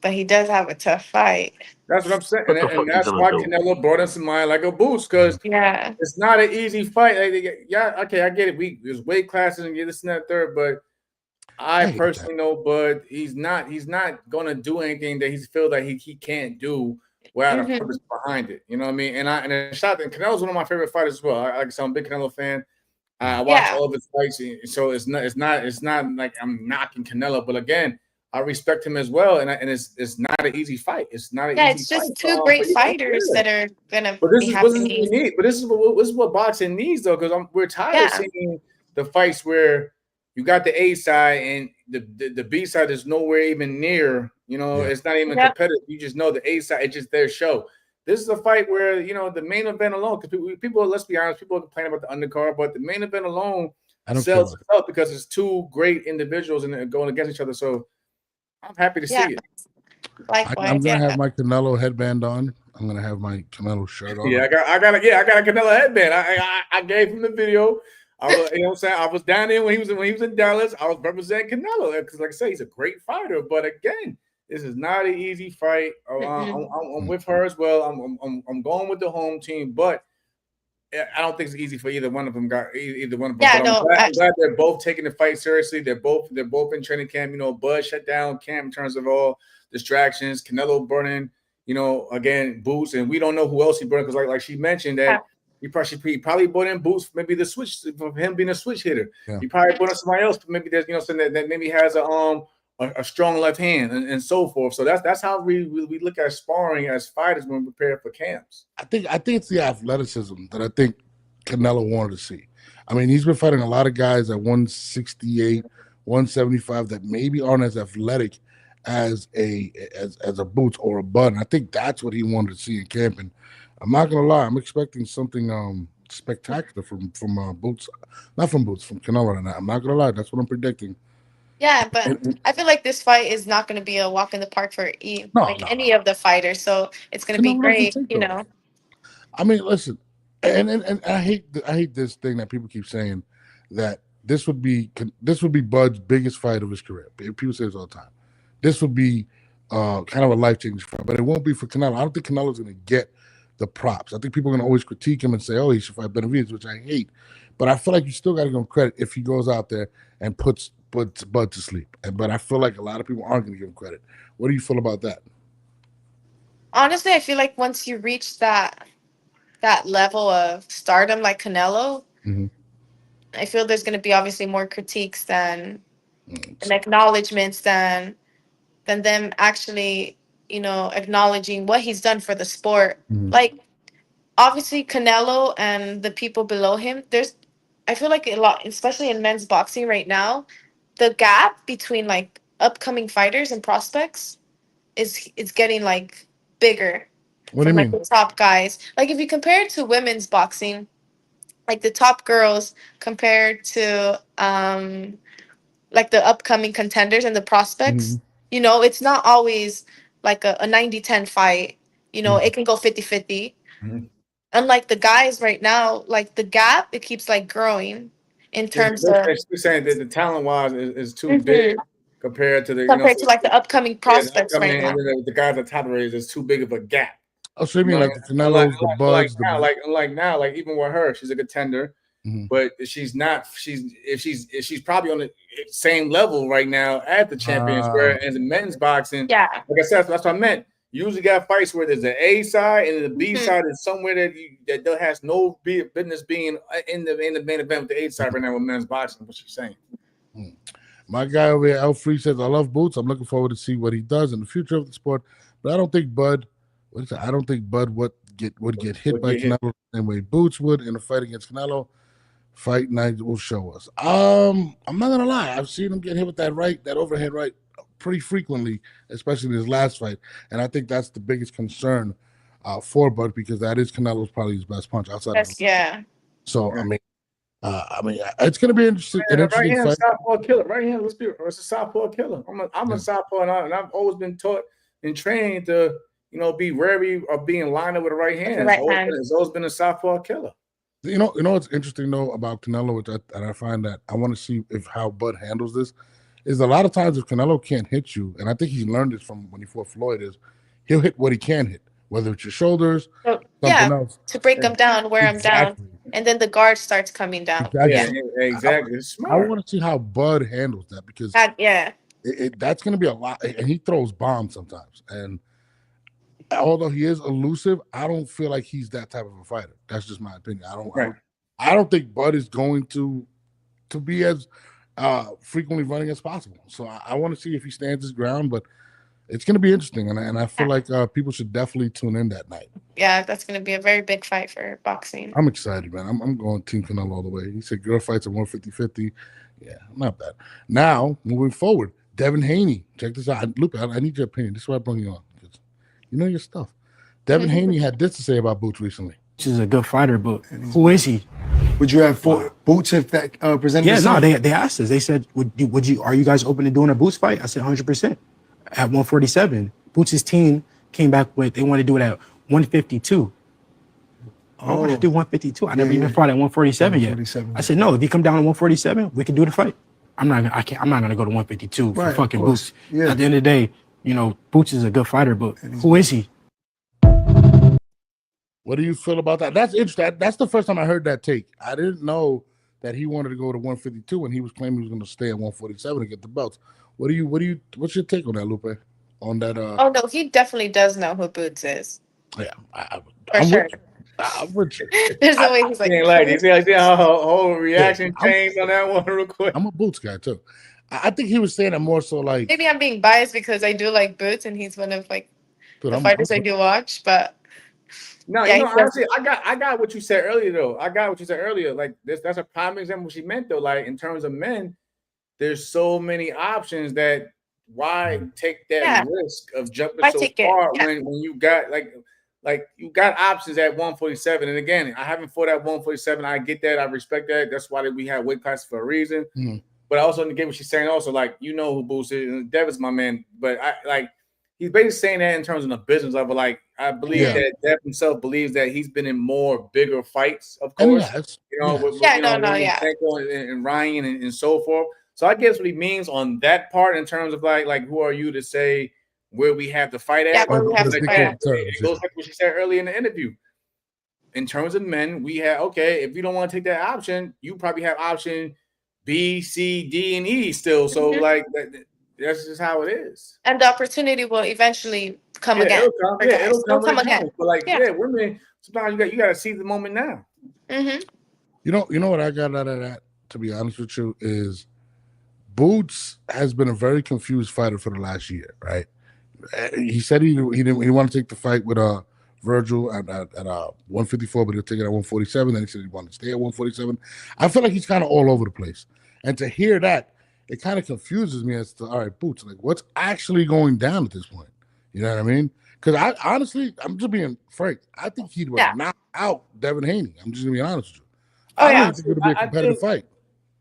S4: but he does have a tough fight.
S5: That's what I'm saying,
S6: What the
S5: and
S6: fuck you
S5: that's
S6: gonna
S5: why
S6: do?
S5: Canelo brought in somebody like a Boost because
S4: Yeah.
S5: it's not an easy fight. Yeah, okay, I get it. There's weight classes and this and that third, but I
S2: I hate that.
S5: personally know, but he's not gonna do anything that he feels like he can't do without a
S4: Mm-hmm.
S5: purpose behind it. You know what I mean? And a shot and Canelo's one of my favorite fighters as well. Like I said, I'm a big Canelo fan. I watch
S4: Yeah.
S5: all of his fights, so it's not like I'm knocking Canelo, but again, I respect him as well, and it's not an easy fight. It's not an
S4: Yeah,
S5: easy
S4: it's
S5: fight.
S4: just two great fighters
S5: Yeah.
S4: that are gonna
S5: But
S4: be
S5: this is what we
S4: happening.
S5: need. But this is what boxing needs though, because we're tired of
S4: Yeah.
S5: seeing the fights where you got the A side and the B side is nowhere even near.
S2: Yeah.
S5: It's not even
S4: Yep.
S5: competitive. You just know the A side. It's just their show. This is a fight where the main event alone, because people, let's be honest, people complain about the undercard, but the main event alone
S2: I don't
S5: sells
S2: care.
S5: itself because it's two great individuals and they're going against each other. So I'm happy to
S4: Yeah.
S5: see it.
S2: I'm
S4: Likewise.
S2: gonna have
S4: Yeah.
S2: my Canelo headband on. I'm gonna have my Canelo shirt on.
S5: Yeah, I got a Canelo headband. I gave him the video. I was, what I'm saying, I was down there when he was in Dallas. I was representing Canelo because, like I say, he's a great fighter. But again, this is not an easy fight. I'm with her as well. I'm going with the home team, but I don't think it's easy for either one of them. Either one of them.
S4: Yeah.
S5: But
S4: No.
S5: I'm glad they're both taking the fight seriously. They're both in training camp. Bud shut down camp in terms of all distractions. Canelo burning. Again, Boots, and we don't know who else he burned because, like she mentioned that he probably brought in Boots, maybe the switch for him being a switch hitter.
S2: Yeah.
S5: He probably brought in somebody else, something that maybe has a strong left hand and so forth. So that's how we look at sparring as fighters when we prepare for camps.
S2: I think it's the athleticism that I think Canelo wanted to see. I mean, he's been fighting a lot of guys at 168, 175 that maybe aren't as athletic as a Boots or a Bud. And I think that's what he wanted to see in camp. And I'm not gonna lie, I'm expecting something spectacular from Boots, not from Boots, from Canelo. And I'm not gonna lie, that's what I'm predicting.
S4: Yeah, but I feel like this fight is not going to be a walk in the park for
S2: No.
S4: any of the fighters. So it's going to be
S2: Canelo doesn't
S4: great,
S2: take those. I mean, listen, and I hate this thing that people keep saying that this would be Bud's biggest fight of his career. People say this all the time. This would be kind of a life-changing fight, but it won't be for Canelo. I don't think Canelo's going to get the props. I think people are going to always critique him and say, "Oh, he should fight Benavidez," which I hate. But I feel like you still got to give him credit if he goes out there and puts Bud to sleep. But I feel like a lot of people aren't going to give him credit. What do you feel about that?
S4: Honestly, I feel like once you reach that level of stardom like Canelo,
S2: Mhm.
S4: I feel there's going to be obviously more critiques than and acknowledgments than them actually, acknowledging what he's done for the sport.
S2: Mhm.
S4: Like obviously Canelo and the people below him, I feel like a lot, especially in men's boxing right now, the gap between like upcoming fighters and prospects is getting like bigger
S2: What do you
S4: from like
S2: mean?
S4: the top guys. Like if you compare it to women's boxing, like the top girls compared to like the upcoming contenders and the prospects. You know, it's not always like a 90-10 fight. You know, it can go 50-50.
S5: Mhm.
S4: Unlike the guys right now, like the gap, it keeps like growing in terms of
S5: You're saying that the talent wise is too big
S4: Mhm.
S5: compared to the
S4: compared to like the upcoming
S5: the
S4: prospects right
S5: upcoming, and
S4: now.
S5: then the guys at top of the race is too big of a gap.
S2: Oh, so you
S5: You
S2: mean
S5: know what
S2: like
S5: I
S2: the
S5: mean? Unlike,
S2: Canelos, the
S5: unlike
S2: Buds,
S5: now, unlike now, like even with her, she's a contender, but she's not. She's probably on the same level right now at the champions. Whereas in men's boxing,
S4: Yeah.
S5: like I said, that's what I meant. You usually got fights where there's an A side and the B side is somewhere that has no business being in the main event with the A side right now with men's boxing. What she's saying.
S2: My guy over here, L3, says, I love Boots. I'm looking forward to see what he does in the future of the sport. But I don't think Bud would get hit by Canelo the same way Boots would in a fight against Canelo. Fight night will show us. I'm not gonna lie. I've seen him get hit with that overhead right pretty frequently, especially in his last fight. And I think that's the biggest concern for Bud, because that is Canelo's probably his best punch outside of
S4: Yeah.
S2: So I mean, it's going to be an
S5: Right
S2: interesting
S5: hand,
S2: fight.
S5: southpaw killer. Right hand, let's be. It's a southpaw killer. I'm a southpaw, and I've always been taught and trained to, be wary of being lined up with the right hand. It's always been a southpaw killer.
S2: You know what's interesting though about Canelo, and I find that I want to see how Bud handles this. Is a lot of times if Canelo can't hit you, and I think he's learned this from when he fought Floyd, is he'll hit what he can hit, whether it's your shoulders, something else,
S4: to break them down, wear them down, and then the guard starts coming down.
S5: Exactly. Exactly. It's smart.
S2: I want to see how Bud handles that, because that's going to be a lot, and he throws bombs sometimes. And although he is elusive, I don't feel like he's that type of a fighter. That's just my opinion. I don't think Bud is going to be as frequently running as possible. So I want to see if he stands his ground, but it's going to be interesting, and I feel like people should definitely tune in that night.
S4: Yeah, that's going to be a very big fight for boxing.
S2: I'm excited, man. I'm going Team Canelo all the way. He said girl fights at 150-50. Yeah, not bad. Now, moving forward, Devin Haney. Check this out. Luke, I need your opinion. This is why I bring you on, because you know your stuff. Devin Haney had this to say about Boots recently.
S6: She's a good fighter, but who is he?
S7: Would you have Boots if that presented?
S6: Yeah, no, they asked us. They said, "Would you? Are you guys open to doing a Boots fight?" I said, 100%. At 147, Boots' team came back with they want to do it at 152. I want to do 152. I never even fought at 147 yet. I said, no. If you come down to 147, we can do the fight. I'm not gonna go to 152 for fucking Boots.
S7: Yeah.
S6: At the end of the day, Boots is a good fighter, but who is he?
S2: What do you feel about that? That's interesting. That's the first time I heard that take. I didn't know that he wanted to go to 152 and he was claiming he was going to stay at 147 to get the belts. What's your take on that, Lupe? On that?
S4: Oh no, he definitely does know who Boots is.
S2: Yeah,
S4: I'm sure.
S2: With you.
S4: There's no way he's like.
S5: You see how whole reaction changed on that one real quick.
S2: I'm a Boots guy too. I think he was saying it more so like.
S4: Maybe I'm being biased because I do like Boots and he's one of like the fighters I do watch, but.
S5: No, honestly, I got what you said earlier though. I got what you said earlier. Like that's a prime example of what she meant though. Like in terms of men, there's so many options that why take that risk of jumping so far when you got like you got options at 147. And again, I haven't fought at 147. I get that. I respect that. That's why we have weight classes for a reason.
S2: Mm-hmm.
S5: But I also get what she's saying. Also, like who Boots is, and Dev is my man. But he's basically saying that in terms of the business level. Like, I believe that Dev himself believes that he's been in more bigger fights, of course. With and Ryan and so forth. So I guess what he means on that part in terms of like who are you to say where we have to fight at?
S4: Yeah, where we have to fight at.
S5: It goes like what she said earlier in the interview. In terms of men, we have if you don't want to take that option, you probably have option B, C, D, and E still. So that's just how it is.
S4: And the opportunity will eventually come again.
S5: It'll come
S4: again.
S5: But women, sometimes you got to seize the moment now.
S4: Mm-hmm.
S2: You know what I got out of that, to be honest with you, is Boots has been a very confused fighter for the last year, right? He said he didn't want to take the fight with Virgil at 154, but he'll take it at 147. Then he said he wanted to stay at 147. I feel like he's kind of all over the place. And to hear that, it kind of confuses me as to, all right, Boots, like what's actually going down at this point? You know what I mean? Because I'm just being frank. I think he'd knock out Devin Haney. I'm just going to be honest with you. I don't think it would be a competitive fight.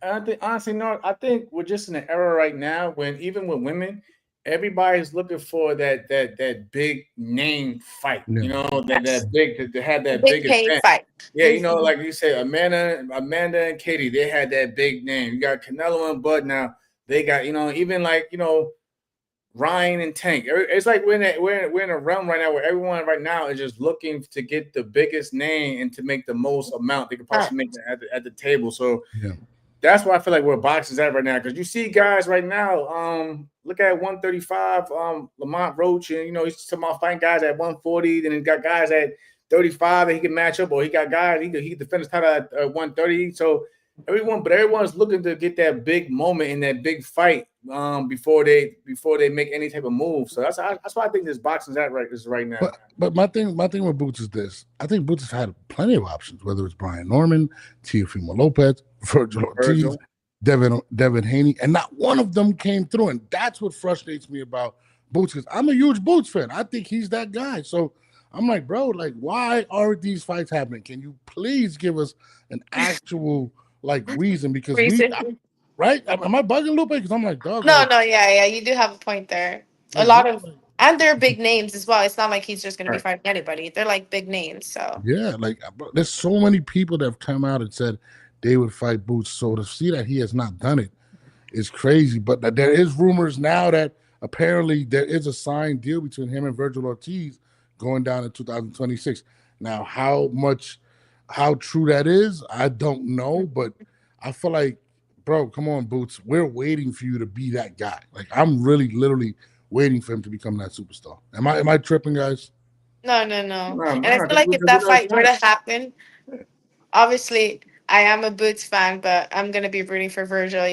S5: I think honestly, no. I think we're just in an era right now when even with women, everybody's looking for that big name fight. You
S2: Yeah.
S5: know,
S4: Yes.
S5: that big to have
S4: The
S5: that
S4: big
S5: big
S4: pay
S5: event.
S4: fight.
S5: Yeah, you know, like you said, Amanda and Katie, they had that big name. You got Canelo and Bud now. They got, even like, Ryan and Tank. It's like we're in a realm right now where everyone right now is just looking to get the biggest name and to make the most amount they could possibly make at the table. So
S2: Yeah.
S5: that's why I feel like where boxing's at right now. Because you see guys right now, look at 135, Lamont Roach, and he's talking about fighting guys at 140, then he got guys at 35 that he can match up, or he got guys he can defend his title at 130. So everyone's looking to get that big moment in that big fight before they make any type of move. So that's why I think this boxing's at right now.
S2: But my thing with Boots is this. I think Boots has had plenty of options, whether it's Brian Norman, Teofimo Lopez, Virgil Ortiz, Devin Haney, and not one of them came through. And that's what frustrates me about Boots, because I'm a huge Boots fan. I think he's that guy. So I'm like, bro, like, why aren't these fights happening? Can you please give us an actual reason? Because right? Am I bugging Lupe? Because I'm like, dog.
S4: No, yeah, you do have a point there. A lot of, and they're big names as well. It's not like he's just going to be fighting anybody. They're like big names. So
S2: yeah, there's so many people that have come out and said they would fight Boots. So to see that he has not done it is crazy. But there is rumors now that apparently there is a signed deal between him and Virgil Ortiz going down in 2026. Now, how true that is, I don't know. But I feel like, bro, come on, Boots. We're waiting for you to be that guy. Like, I'm really, literally waiting for him to become that superstar. Am I tripping, guys?
S4: No. And I feel like if that fight were to happen, obviously I am a Boots fan, but I'm gonna be rooting for Virgil.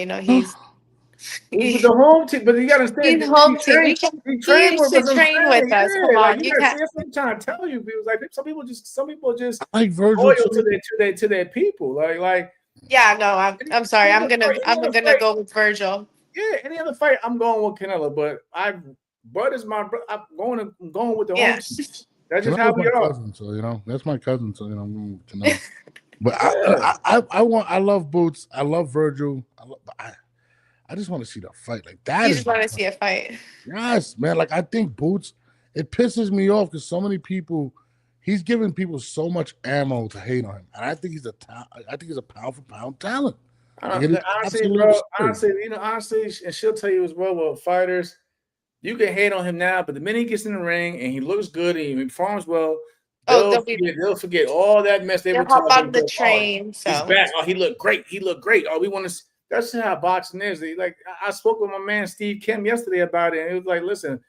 S4: He's
S5: the home team, but you gotta understand,
S4: he's home team.
S5: He trained with us.
S4: Train with us. Come on, you can't.
S5: That's what I'm trying to tell you. Because like some people just
S2: like Virgil
S5: loyal to their people. Like.
S4: Yeah, no, I'm sorry. I'm gonna go with Virgil.
S5: Yeah, any other fight, I'm going with Canelo. But Bud is my brother. I'm going with the home team. That's just how we are.
S2: Cousin, so that's my cousin. So I'm going with Canelo. But I love Boots. I love Virgil. I just want to see the fight. Like that.
S4: You just want to see a fight.
S2: Yes, man. Like I think Boots. It pisses me off because so many people. He's giving people so much ammo to hate on him, and I think he's a pound for pound talent.
S5: Honestly, and she'll tell you as well. Well, fighters, you can hate on him now, but the minute he gets in the ring and he looks good and he performs well, they'll forget all that mess they were talking about.
S4: On the train. So.
S5: He's back. Oh, he looked great. Oh, we want to. That's how boxing is. Like I spoke with my man Steve Kim yesterday about it, and he was like, "Listen,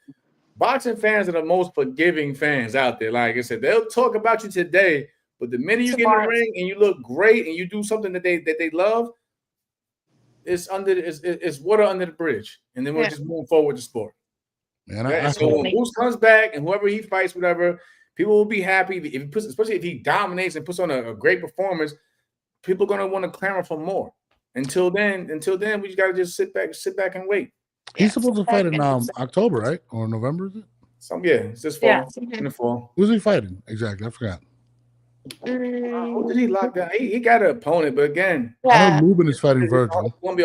S5: boxing fans are the most forgiving fans out there. Like I said, they'll talk about you today, but the minute you get in the ring and you look great and you do something that they love, it's water under the bridge, and then we'll just move forward with the sport."
S2: Man,
S5: so when Boots comes back and whoever he fights, whatever, people will be happy. Especially if he dominates and puts on a great performance, people are gonna want to clamor for more. Until then, we just gotta just sit back and wait.
S2: He's supposed to fight in October, right? Or November, is it?
S5: It's this fall.
S4: Yeah.
S5: In the fall.
S2: Who's he fighting? Exactly. I forgot.
S5: Who did he lock down? He got an opponent, but again,
S2: I know Lubin is fighting Virgil.
S5: It's gonna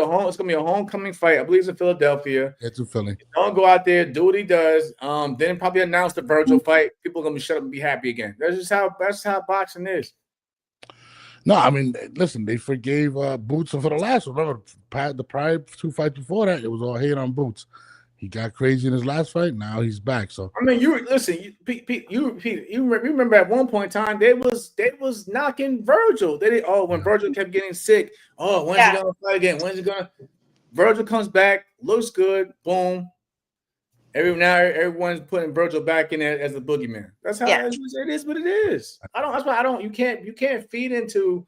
S5: be a homecoming fight. I believe it's in Philadelphia.
S2: It's in Philly.
S5: Don't go out there, do what he does. Then probably announce the Virgil fight. People are gonna be shut up and be happy again. That's how boxing is.
S2: No, I mean, listen, they forgave Boots for the last one. Remember, the prior 2 fights before that, it was all hate on Boots. He got crazy in his last fight. Now he's back. So
S5: I mean, you remember at one point in time they was knocking Virgil. When Virgil kept getting sick. Oh, when's he gonna fight again? When's he gonna? Virgil comes back, looks good, boom. Everyone's putting Virgil back in there as the boogeyman. That's how it is. What it is. That's why I don't. You can't feed into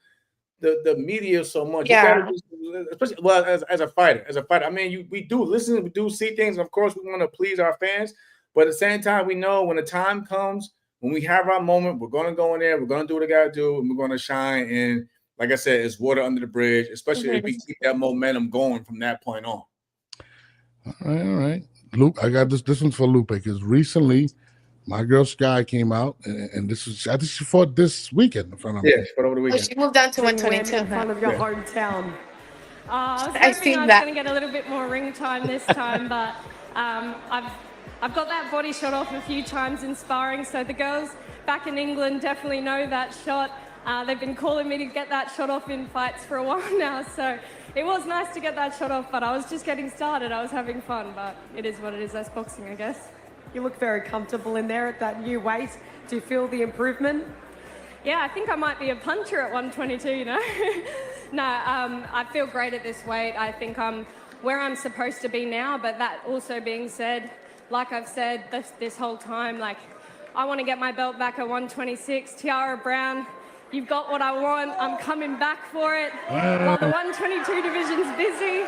S5: the media so much.
S4: Yeah.
S5: You gotta especially as a fighter. I mean, we do listen, we do see things, and of course we want to please our fans. But at the same time, we know when the time comes, when we have our moment, we're gonna go in there, we're gonna do what we gotta do, and we're gonna shine. And like I said, it's water under the bridge, especially if we keep that momentum going from that point on.
S2: All right. Luke, I got this. This one's for Lupe because recently my girl Sky came out, and I think she fought this weekend.
S5: She fought over the weekend.
S4: She moved down to 122.
S8: In front of your hometown. I was
S4: I
S8: hoping
S4: seen
S8: I was
S4: that.
S8: going to get a little bit more ring time this time, but I've got that body shot off a few times in sparring, so the girls back in England definitely know that shot. They've been calling me to get that shot off in fights for a while now, so it was nice to get that shot off, but I was just getting started. I was having fun, but it is what it is. That's boxing, I guess.
S9: You look very comfortable in there at that new weight. Do you feel the improvement?
S8: Yeah, I think I might be a puncher at 122, you know. No, I feel great at this weight. I think I'm where I'm supposed to be now, but that also being said, like I've said this whole time, like I want to get my belt back at 126. Tiara Brown, you've got what I want. I'm coming back for it. While the 122 division's busy,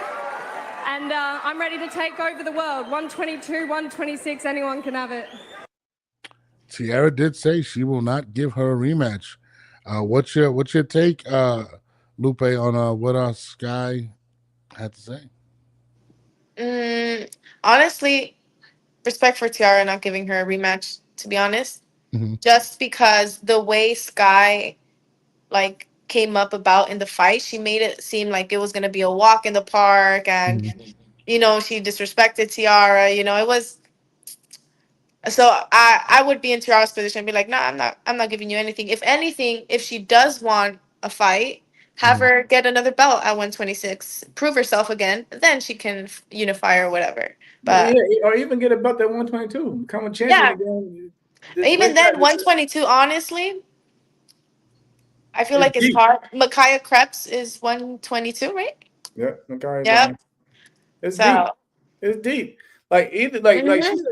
S8: and I'm ready to take over the world. 122, 126, anyone can have it.
S2: Tiara did say she will not give her a rematch. What's your take, Lupe, on what Sky had to say?
S4: Honestly, respect for Tiara not giving her a rematch, to be honest.
S2: Mhm.
S4: Just because the way Sky like came up about in the fight, she made it seem like it was gonna be a walk in the park, and you know, she disrespected Tiara. You know, it was. So I would be in Tiara's position and be like, nah, I'm not giving you anything. If anything, if she does want a fight, have her get another belt at 126, prove herself again, then she can unify or whatever. But
S5: Yeah, or even get a belt at 122, become a champion again.
S4: even then, 122, honestly, I feel like it's
S5: deep.
S4: hard. Micaiah Krebs is 122, right?
S5: Yeah, okay.
S4: Yep.
S5: It's
S4: So
S5: deep. It's deep. Like either like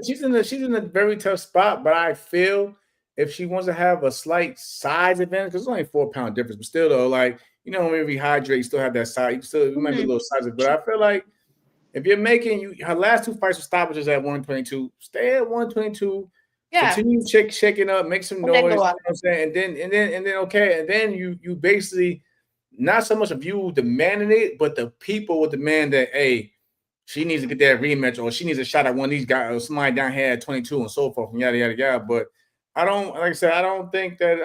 S5: she's in a very tough spot, but I feel if she wants to have a slight size advantage, because it's only 4-pound difference, but still though, like you know, when you rehydrate, you still have that size. You might be a little size, but I feel like if you're making her last 2 fights with stoppages at 122, stay at 122.
S4: yeah.
S5: Continue shaking up, make some
S4: And
S5: noise.
S4: then
S5: You
S4: go
S5: know
S4: up.
S5: what I'm saying? And then okay, and then you basically not so much of you demanding it, but the people will demand that, hey, she needs to get that rematch, or she needs a shot at one of these guys, or somebody down here at 22 and so forth, and yada yada yada. But I don't, like I said, I don't think that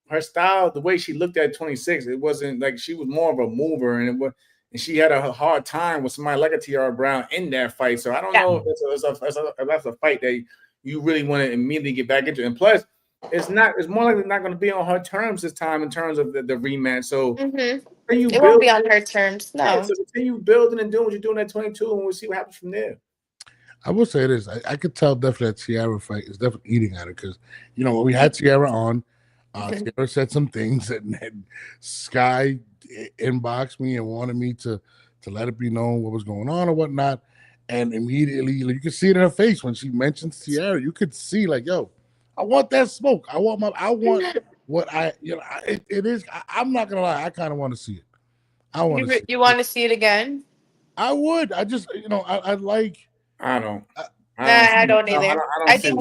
S5: her style, the way she looked at 26, it wasn't like she was more of a mover, and she had a hard time with somebody like a Tiara Brown in that fight. So I don't know if that's a fight that you really want to immediately get back into. And plus, it's more likely not going to be on her terms this time in terms of the rematch. So
S4: It won't be on her terms. No.
S5: Yeah, so continue building and doing what you're doing at 22, and we'll see what happens from there.
S2: I will say this: I could tell definitely that Tiara fight is definitely eating at her, because you know when we had Tiara on, Tiara said some things, and Sky inboxed me and wanted me to let it be known what was going on or whatnot. And immediately, you could see it in her face when she mentions Tiara. You could see, like, yo, I want that smoke. I want what it is. I'm not gonna lie, I kind of want to see it. I want to see
S4: You want to see it again?
S2: I would. I just, I like.
S5: I don't.
S4: I don't either. I think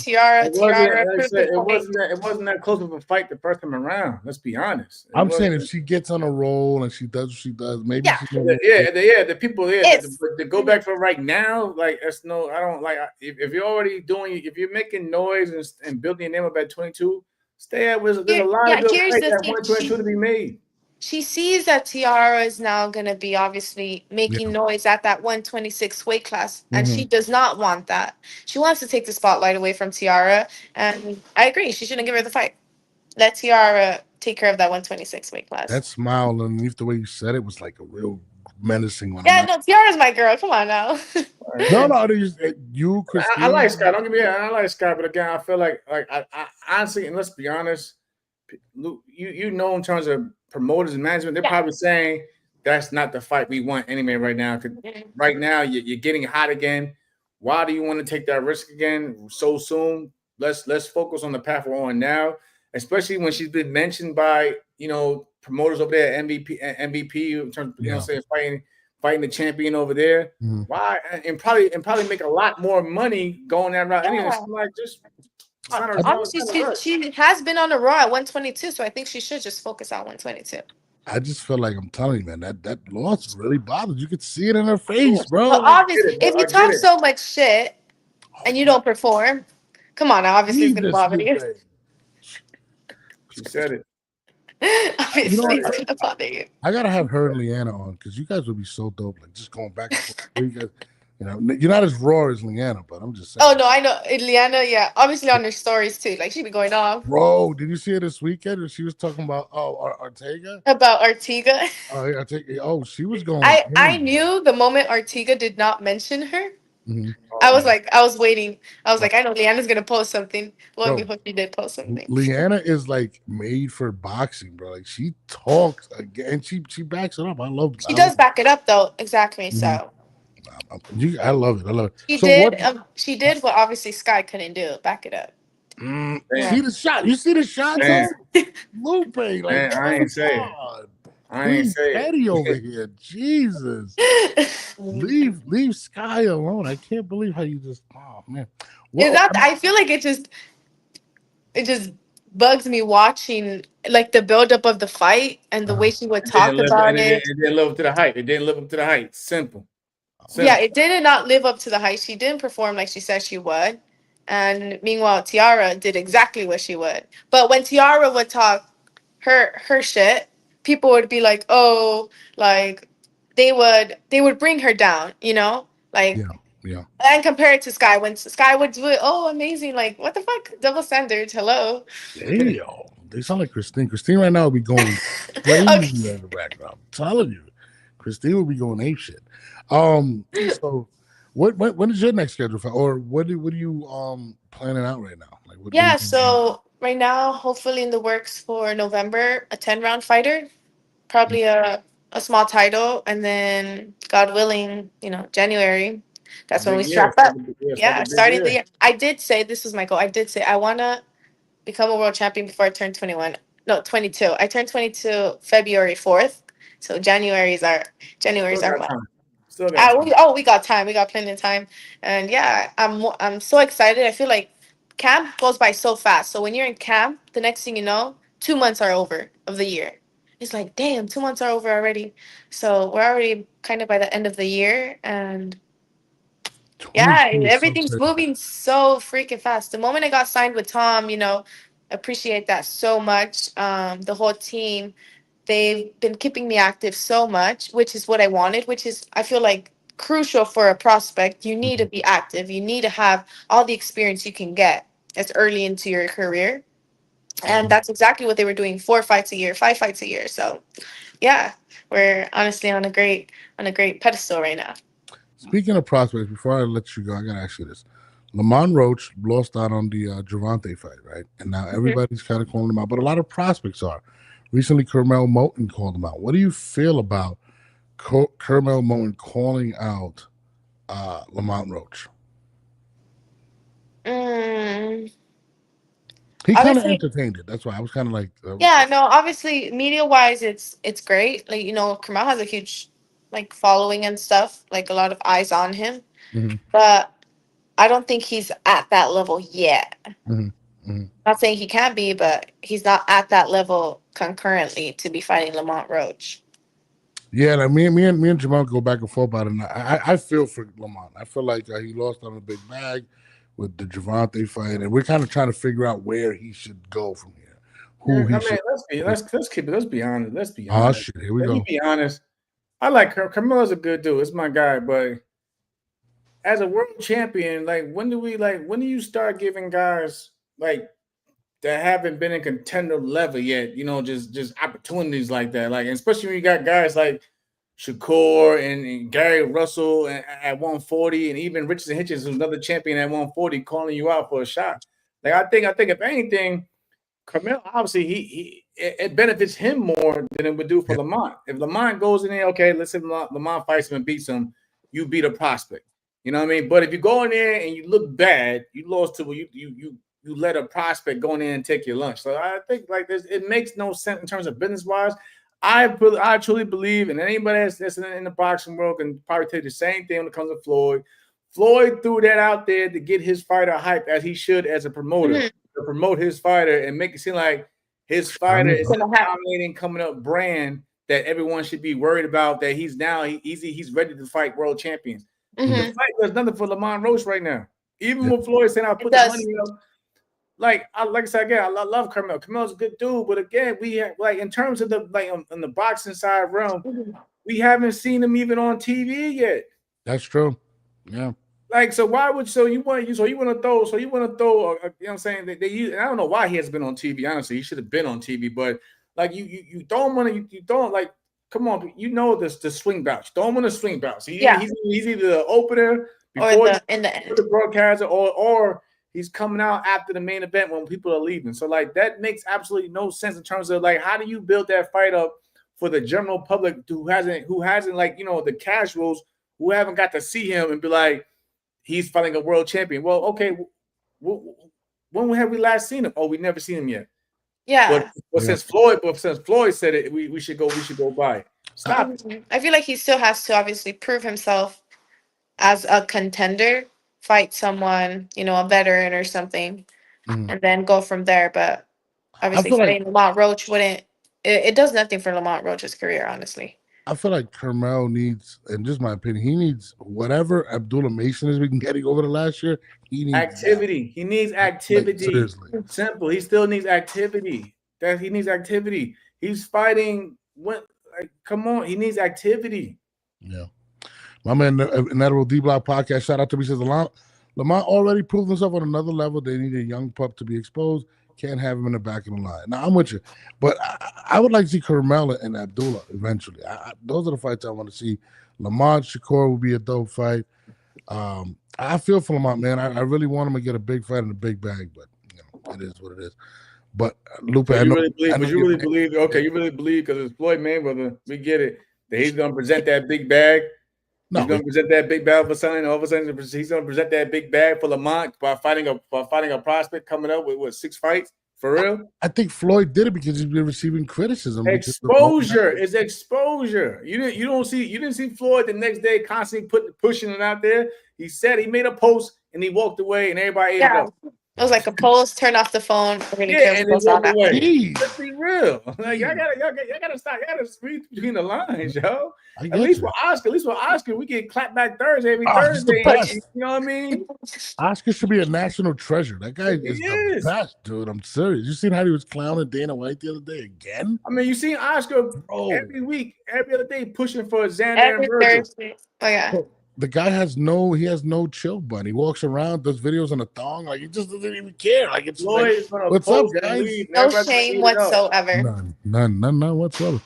S4: Tiara.
S5: It wasn't that close of a fight the first time around. Let's be honest.
S2: I'm saying if she gets on a roll and she does what she does, maybe.
S5: The people there to go back for right now, like that's no. I don't like if you're already doing. If you're making noise and building your name up at 22, stay at. There's a lot of good fights at 122 to be made.
S4: She sees that Tiara is now going to be obviously making noise at that 126 weight class, and she does not want that. She wants to take the spotlight away from Tiara, and I agree. She shouldn't give her the fight. Let Tiara take care of that 126 weight class.
S2: That smile underneath the way you said it was like a real menacing one.
S4: Yeah, no, Tiara's my girl. Come on now.
S2: No, you, Christine.
S5: I like Scott. Don't get me wrong. I like Scott, but again, I feel like I honestly, and let's be honest, you know, in terms of promoters and management, they're probably saying that's not the fight we want anyway right now. Right now, you're getting hot again. Why do you want to take that risk again so soon? Let's focus on the path we're on now, especially when she's been mentioned by promoters over there, MVP in terms of saying fighting the champion over there. Why and probably make a lot more money going that route. Anyway, like just.
S4: Honestly, she has been on the raw at 122, so I think she should just focus on 122.
S2: I just feel like I'm telling you, man, that loss really bothered. You could see it in her face, bro.
S4: But obviously, if you talk so much shit and you don't perform, come on, now, obviously it's gonna bother you.
S5: She said it.
S2: You know
S4: Obviously,
S2: what?
S4: it's gonna bother you.
S2: I gotta have her and Leanna on because you guys would be so dope. Like just going back and forth. You guys, you're not as raw as Leanna, but I'm just saying.
S4: Oh no, I know Liana. Yeah, obviously on her stories too. Like she be going off
S2: Bro, did you see her this weekend? When she was talking about Ortega.
S4: about Artiga.
S2: Oh, yeah, Ortega. Oh, she was going
S4: I
S2: in.
S4: knew the moment Artiga did not mention her.
S2: Mhm.
S4: I was like, I was waiting. I was
S2: Oh,
S4: like, I know Leanna's gonna post something. Lo and
S2: bro,
S4: behold, she did post something.
S2: Leanna is like made for boxing, bro. Like she talks again, she backs it up. I love.
S4: She does back it up though, exactly.
S2: Mhm.
S4: So
S2: I love it. I love it.
S4: she
S2: So
S4: did.
S2: what?
S4: She did what obviously Sky couldn't do. Back it up.
S2: See the shot. You see the shot,
S5: Man,
S2: though? Lupe, like,
S5: man, I ain't say it.
S2: God.
S5: I ain't
S2: Queen
S5: say it.
S2: Betty over here. Jesus. Leave Sky alone. I can't believe how you just, oh man.
S4: Is
S2: Well,
S4: that? I feel like it just bugs me watching like the buildup of the fight and the way she would talk about it.
S5: It didn't live up to the hype. It didn't live up to the hype. Simple.
S4: Yeah, it did not live up to the hype. She didn't perform like she said she would. And meanwhile, Tiara did exactly what she would. But when Tiara would talk her shit, people would be like, "Oh, like they would bring her down," you know? Like
S2: yeah.
S4: and compare it to Sky when Sky would do it, "Oh, amazing. Like what the fuck? Double standards. Hello."
S2: Damn. They sound like Christine. Christine right now will be going crazy
S4: Okay.
S2: in the background. I'm telling you. Christine will be going ape shit. So when is your next schedule for, or what are you planning out right now? Like what
S4: Yeah,
S2: you think?
S4: so right now, hopefully in the works for November, a 10-round fighter, probably a small title, and then God willing, January, that's when we
S5: Big year.
S4: strap up.
S5: Start the
S4: Yeah,
S5: big
S4: starting the
S5: year.
S4: year. I did say this was my goal. I did say I wanna become a world champion before I turn 21. No, 22. I turned 22 February 4th. So January
S5: Still
S4: is our
S5: got
S4: month.
S5: time. Still got time.
S4: We got time. We got plenty of time. And yeah, I'm so excited. I feel like camp goes by so fast. So when you're in camp, the next thing you know, 2 months are over of the year. It's like, damn, 2 months are over already. So we're already kind of by the end of the year, and yeah,
S2: 22 is so
S4: everything's
S2: crazy.
S4: moving so freaking fast. The moment I got signed with Tom, appreciate that so much. The whole team, they've been keeping me active so much, which is what I wanted, which is I feel like crucial for a prospect. You need to be active. You need to have all the experience you can get as early into your career. And that's exactly what they were doing, 4 fights a year, 5 fights a year. So yeah, we're honestly on a great pedestal right now.
S2: Speaking of prospects, before I let you go, I gotta ask you this. Lamont Roach lost out on the Javante fight, right? And now everybody's kind of calling him out, but a lot of prospects are. Recently, Kermel Moton called him out. What do you feel about Kermel Moton calling out Lamont Roach?
S4: Mm,
S2: He kind of
S4: obviously,
S2: entertained it. That's why I was kind of like,
S4: yeah, no, obviously media wise it's great. Like, Kamal has a huge like following and stuff, like a lot of eyes on him.
S2: mhm,
S4: But I don't think he's at that level yet.
S2: mhm, mhm.
S4: Not saying he can't be, but he's not at that level concurrently to be fighting Lamont Roach.
S2: Yeah, like me and Jamal go back and forth about it. And I feel for Lamont. I feel like he lost on a big bag with the Javante fight, and we're kind of trying to figure out where he should go from here. Who he should.
S5: Let's keep it. Let's be honest. Let's be
S2: Oh
S5: honest.
S2: shit! Here we
S5: Let me
S2: go.
S5: be honest. I like Carmelo's a good dude. It's my guy, but as a world champion, when do you start giving guys like that haven't been in contender level yet, just opportunities like that. Like, especially when you got guys like Shakur and Gary Russell at 140, and even Richardson Hitchens, who's another champion at 140, calling you out for a shot. Like, I think if anything, Carmelo, obviously it benefits him more than it would do for Lamont. If Lamont goes in there, okay, let's say Lamont fights him and beats him, you beat a prospect. You know what I mean? But if you go in there and you look bad, you lost to you let a prospect go in there and take your lunch. So I think it makes no sense in terms of business wise. I truly believe, and anybody that's in the boxing world can probably tell you the same thing when it comes to Floyd. Floyd threw that out there to get his fighter hype as he should as a promoter, to promote his fighter and make it seem like his fighter is a dominating coming up brand that everyone should be worried about, that he's ready to fight world champions. The fight does nothing for Lamont Roach right now. Even with Floyd saying I'll put the money up, like I said again, I love Carmelo. Carmelo's a good dude, but again, we have, like in terms of the like on the boxing side realm, we haven't seen him even on TV yet.
S2: That's true. Yeah.
S5: Like, so why would you want to throw, you know what I'm saying? They use, and I don't know why he hasn't been on TV. Honestly, he should have been on TV, but like you don't want to, you don't like. Come on, you know this the swing bouts. Don't want to swing bouts. He's either the opener before
S4: in the end.
S5: the broadcaster, or he's coming out after the main event when people are leaving. So like that makes absolutely no sense in terms of like how do you build that fight up for the general public who hasn't like the casuals who haven't got to see him and be like, he's fighting a world champion. Well, okay, when have we last seen him? Oh, we never seen him yet.
S4: Yeah.
S5: But since Floyd said it, we should go by. Stop.
S4: I feel like he still has to obviously prove himself as a contender, fight someone, a veteran or something, and then go from there. But obviously, fighting Lamont Roach wouldn't. It does nothing for Lamont Roach's career, honestly.
S2: I feel like Carmel needs, and just my opinion, he needs whatever Abdullah Mason has been getting over the last year. He needs
S5: activity.
S2: That.
S5: He needs activity.
S2: Like, seriously.
S5: Simple. He still needs activity. He needs activity. He's fighting. Come on. He needs activity.
S2: Yeah. My man, Inedible D Block Podcast, shout out to me, says Lamont already proved himself on another level. They need a young pup to be exposed. Can't have him in the back of the line. Now, I'm with you. But I would like to see Carmella and Abdullah eventually. Those are the fights I want to see. Lamont Shakur will be a dope fight. I feel for Lamont, man. I really want him to get a big fight in a big bag, but it is what it is. But Lupe,
S5: you really believe? Okay, you really believe because it's Floyd Mayweather. We get it. That he's going to present that big bag. He's going to present that big bag for something. All of a sudden, he's going to present that big bag for Lamont by fighting a prospect coming up with 6 fights for real.
S2: I think Floyd did it because he's been receiving criticism.
S5: Exposure is exposure. You didn't see Floyd the next day constantly pushing it out there. He said he made a post and he walked away and everybody ate it up.
S4: It was like a post, turn off the phone.
S5: And then walk away. Let's be real. Like y'all gotta stop. Y'all gotta read between the lines, yo. At least with Oscar, we get clapped back Thursday every Thursday. You know what I mean?
S2: Oscar should be a national treasure. That guy is the best, dude. I'm serious. You seen how he was clowning Dana White the other day again?
S5: I mean, you seen Oscar every week, every other day pushing for Xander and Virgil.
S4: Thursday. Oh yeah.
S2: The guy has no chill button. He walks around, does videos on a thong, like he just doesn't even care. Like it's what's up, guys?
S4: No shame whatsoever.
S2: None whatsoever.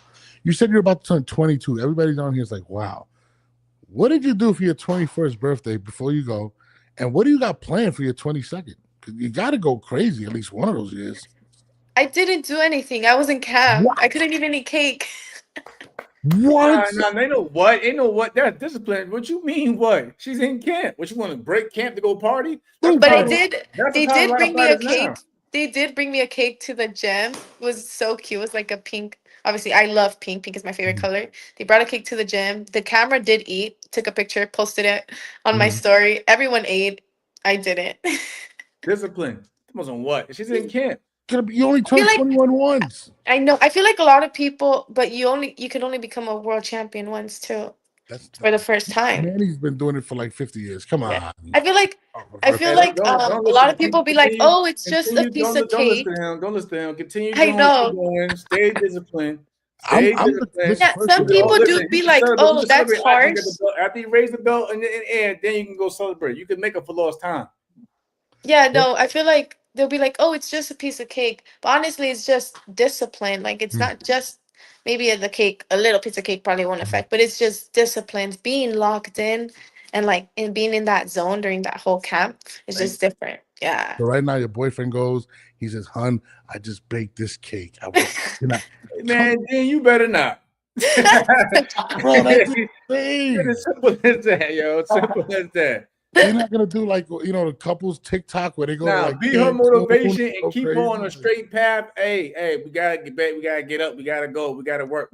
S2: You said you're about to turn 22. Everybody down here is like, wow. What did you do for your 21st birthday before you go? And what do you got planned for your 22nd? Because you got to go crazy at least one of those years.
S4: I didn't do anything. I was in camp. I couldn't even eat cake.
S2: What?
S5: No, they know what. They know what. They're disciplined. What you mean? What? She's in camp. What you want to break camp to go party?
S4: But they did bring me a cake. They did bring me a cake to the gym. It was so cute. It was like a pink. Obviously, I love pink. Pink is my favorite color. They brought a cake to the gym. The camera did eat. Took a picture, posted it on my story. Everyone ate. I didn't.
S5: Discipline. On what? She's in camp.
S2: You only turned 21 once.
S4: I know. I feel like a lot of people, but you can only become a world champion once too. That's for the first time.
S2: Manny's been doing it for like 50 years. Come on.
S4: I feel like a lot of people be like, "Oh, it's just a piece of cake."
S5: Don't listen to him. Continue.
S4: I know.
S5: Stay disciplined.
S4: Yeah, some people do be like, "Oh, that's harsh."
S5: After you raise the belt in the air, then you can go celebrate. You can make up for lost time.
S4: Yeah, no, I feel like they'll be like, "Oh, it's just a piece of cake," but honestly, it's just discipline. Like it's not just maybe the cake. A little piece of cake probably won't affect, but it's just discipline. Being locked in and being in that zone during that whole camp is just different. Yeah.
S2: So right now, your boyfriend goes. He says, "Hun, I just baked this cake."
S5: Man, then you better not.
S2: Bro, that's insane.
S5: It's simple as that, yo. It's simple as that.
S2: They're not gonna do like the couples TikTok where they go like
S5: be her motivation and keep her on a straight path. Hey, we gotta get back, we gotta get up, we gotta go, we gotta work.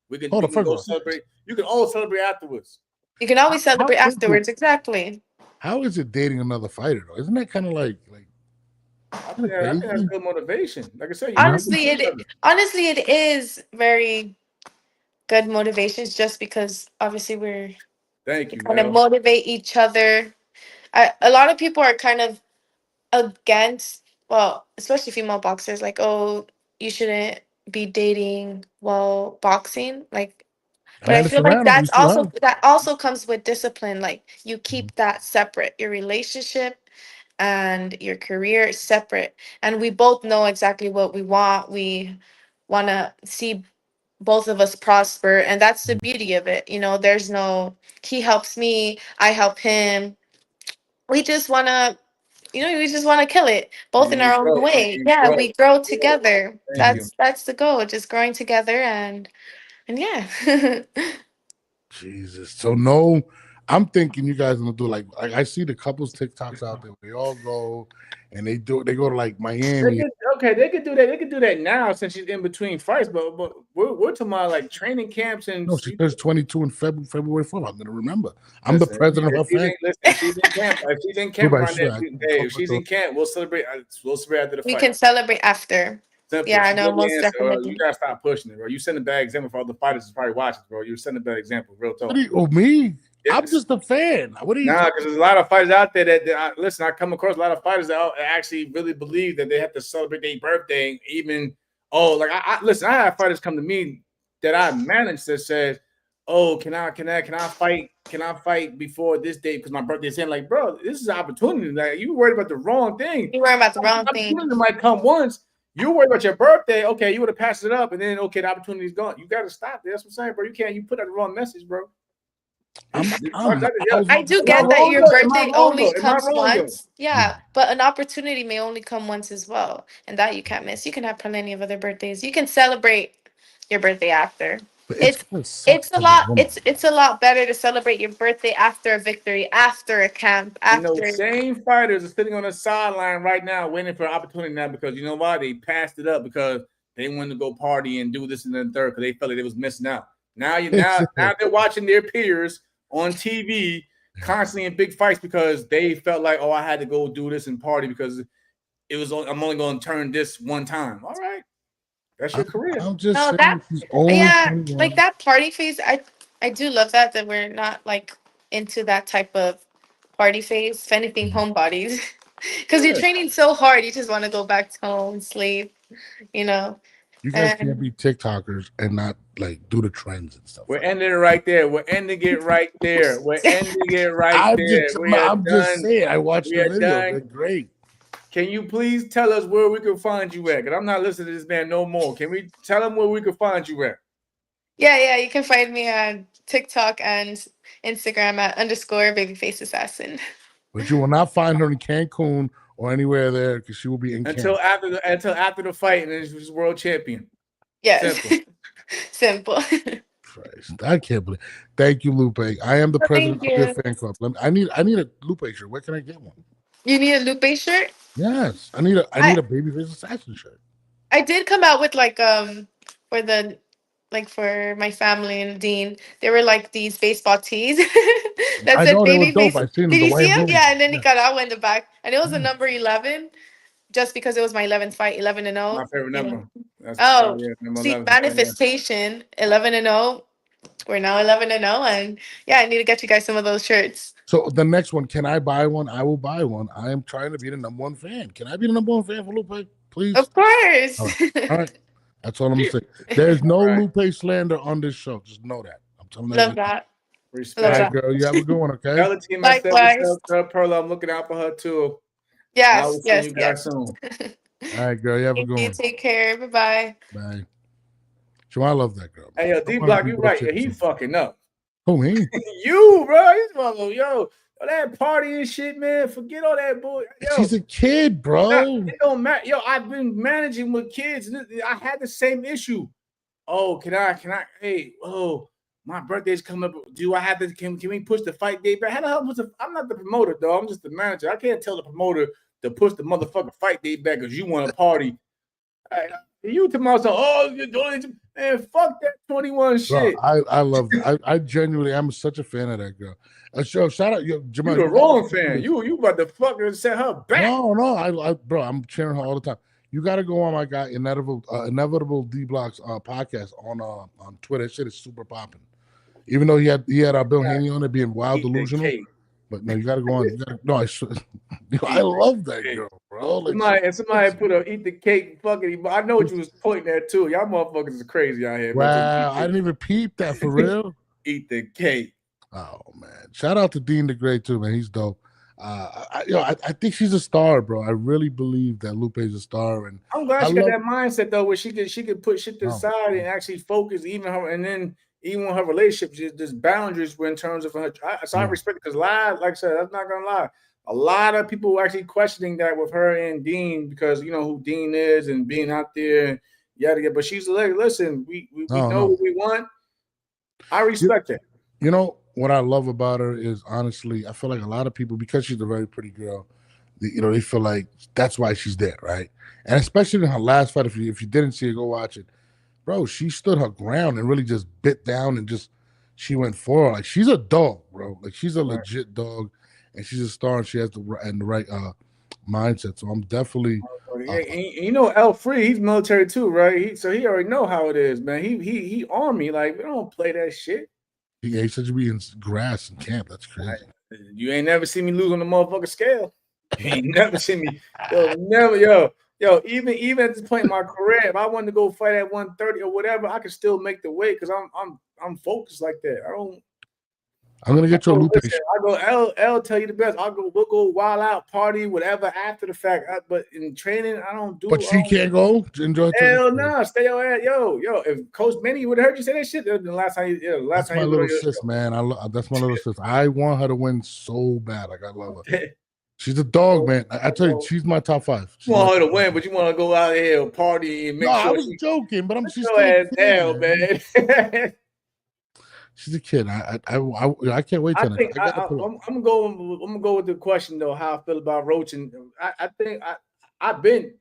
S5: We can go celebrate. You can all celebrate afterwards.
S4: You can always celebrate afterwards, exactly.
S2: How is it dating another fighter though? Isn't that kind of like
S5: I think that's good motivation. Like I said,
S4: honestly, it is very good motivations just because obviously we're kind of motivate each other. A lot of people are kind of against well, especially female boxers, like, oh, you shouldn't be dating while boxing. Like, but I
S2: Amanda
S4: feel like
S2: Serrano, we see her.
S4: that also comes with discipline. Like, you
S2: Mhm.
S4: keep that separate. Your relationship and your career is separate. And we both know exactly what we want. We want to see both of us prosper, and that's the beauty of it. There's no he helps me, I help him. We just want to we just want to kill it both in
S5: And
S4: our own
S5: grow,
S4: way.
S5: and
S4: Yeah,
S5: grow.
S4: we grow
S5: Yeah.
S4: together.
S5: Thank you.
S4: That's the goal, just growing together. And yeah.
S2: Jesus. So no, I'm thinking you guys gonna do like I see the couples TikToks out there. They all go and they go to like Miami.
S5: They could do that. They could do that now since she's in between fights. But we're talking about like training camps and.
S2: No, she turns 22 in February 4th. I'm gonna remember. I'm the
S5: Listen,
S2: president of her
S5: if she's
S2: fan.
S5: listen, she's in camp. If she's in camp
S2: Dubai,
S5: around
S2: sure,
S5: that, hey, if she's in camp, we'll celebrate. We'll celebrate after the
S4: We
S5: fight.
S4: can celebrate after.
S5: Simple.
S4: Yeah, I
S5: She
S4: know,
S5: give me
S4: most
S5: an answer,
S4: definitely.
S5: you gotta stop pushing it, bro. You send a bad example for all the fighters that's probably watching, bro. You're sending a bad example, real talk.
S2: Me?
S5: Yes.
S2: I'm just a fan. What are you?
S5: Nah, because there's a lot of fighters out there that listen. I come across a lot of fighters that actually really believe that they have to celebrate their birthday. Even I listen. I have fighters come to me that I managed that says, "Oh, can I fight? Can I fight before this date because my birthday's in?" Like, bro, this is an opportunity. Like, you worried about the wrong thing.
S4: You worry about the wrong thing.
S5: Opportunity might come once. You worry about your birthday. Okay, you would have passed it up, and then okay, the opportunity's gone. You got to stop. That's what I'm saying, bro. You put out the wrong message, bro.
S4: I do get that your birthday only comes once. Yeah, but an opportunity may only come once as well, and that you can't miss. You can have plenty of other birthdays. You can celebrate your birthday after. It's a lot. It's a lot better to celebrate your birthday after a victory, after a camp,
S5: And
S4: after.
S5: those same fighters are sitting on the sideline right now, waiting for an opportunity now because you know why? They passed it up because they wanted to go party and do this and then third because they felt like they was missing out. Now they're watching their peers on TV constantly in big fights because they felt like, oh, I had to go do this and party because I'm only going to turn this one time. All right, that's your career.
S2: I'm just
S4: No,
S2: saying she's only 21.
S4: like that party phase. I do love that we're not like into that type of party phase. If anything, homebodies, because you're training so hard, you just want to go back home, sleep.
S2: You guys can't be TikTokers and not like do the trends and stuff.
S5: We're ending it right there. We're ending it right there.
S2: I'm just saying. I watched the video. They're great.
S5: Can you please tell us where we can find you at? Because I'm not listening to this man no more. Can we tell him where we can find you at?
S4: Yeah. You can find me on TikTok and Instagram at _babyfaceassassin.
S2: But you will not find her in Cancun or anywhere there because she will be in
S5: until after the fight and she's world champion.
S4: Yes. Simple.
S2: Christ, I can't believe. Thank you, Lupe. I am the president of your fan club. I need a Lupe shirt. Where can I get one?
S4: You need a Lupe shirt?
S2: Yes, I need a babyface assassin shirt.
S4: I did come out with for my family and Dean, there were like these baseball tees that said babyface. Did you see him? Yeah, and then he got out in the back, and it was a number 11, just because it was my 11th fight, 11-0.
S5: My favorite number.
S4: See, manifestation, 11-0. We're now 11-0, and yeah, I need to get you guys some of those shirts.
S2: So the next one, can I buy one? I will buy one. I am trying to be the #1 fan. Can I be the #1 fan for Lupe, please?
S4: Of course.
S2: All right. That's all I'm gonna say. There's no Lupe slander on this show. Just know that. I'm telling you.
S4: Love that.
S5: Respect.
S2: All right, girl. You have a good one, okay?
S5: Tell the team I said Perla, I'm looking out for her too.
S4: Yes.
S5: I will see you guys soon.
S2: All right, girl. You have a good one.
S4: Take care. Bye.
S2: Bye. So I love that girl.
S5: Hey, yo, D-Block, you right. Yeah, he fucking up.
S2: Who, me?
S5: You, bro. He's fucking, yo. That party and shit, man. Forget all that boy.
S2: She's a kid, bro.
S5: It don't matter. Yo, I've been managing with kids. And I had the same issue. Oh, can I? Hey, my birthday's coming up. Do I have to? Can we push the fight date back? How the hell I'm not the promoter, though. I'm just the manager. I can't tell the promoter to push the motherfucking fight date back because you want to party. You tomorrow, man, fuck that 21 shit.
S2: Bro, I love that. I genuinely, I'm such a fan of that girl. Shout out, Jamal.
S5: You're the wrong fan. You about to fucking set her back.
S2: No, bro, I'm cheering her all the time. You got to go on my guy Inevitable D Block's podcast on Twitter. That shit is super popping. Even though he had Bill Haney on it being wild delusional. But no, you gotta go on. You gotta, no, I should. I love that girl, bro. Like,
S5: Somebody put a eat the cake fucking. I know what you was pointing at too. Y'all motherfuckers is crazy out here.
S2: wow, I didn't even peep that for real.
S5: Eat the cake.
S2: Oh man, shout out to Dean the Great too, man. He's dope. I think she's a star, bro. I really believe that Lupe is a star, and
S5: I'm glad she got that mindset though, where she could put shit to the side and actually focus, even her, and then even her relationship, there's boundaries in terms of her. I respect it because like I said, I'm not gonna lie. A lot of people were actually questioning that with her and Dean because you know who Dean is and being out there, yada yada. But she's like, listen, we know what we want. I respect it.
S2: You know what I love about her is honestly, I feel like a lot of people, because she's a very pretty girl, they feel like that's why she's there, right? And especially in her last fight, if you didn't see it, go watch it, bro. She stood her ground and really just bit down and she went forward. Like she's a dog, bro. Like she's a legit dog, and she's a star, and she has the right mindset. So I'm definitely.
S5: You know, El Free, he's military too, right? So he already know how it is, man. He army, like we don't play that shit.
S2: Yeah, he said you be in grass in camp. That's crazy.
S5: You ain't never seen me lose on the motherfucking scale. You ain't never seen me. Even at this point in my career, if I wanted to go fight at 130 or whatever, I could still make the weight because I'm focused like that.
S2: I'm gonna get you a Lupe.
S5: I go L tell you the best. We'll go wild out, party, whatever after the fact. But in training, I don't do.
S2: But she can't go to enjoy.
S5: Hell no, stay your ass, yo. If Coach Benny would have heard you say that shit, the last time.
S2: That's my little sis, man. That's my little sis. I want her to win so bad. Like I love her. She's a dog, man. I tell you, she's my top 5.
S5: You want her to win, but you want to go out here and party and make sure.
S2: I was joking, but she's
S5: still ass down, man.
S2: She's a kid. I can't wait till
S5: I'm gonna go with the question though. How I feel about Roach, and I think I've been.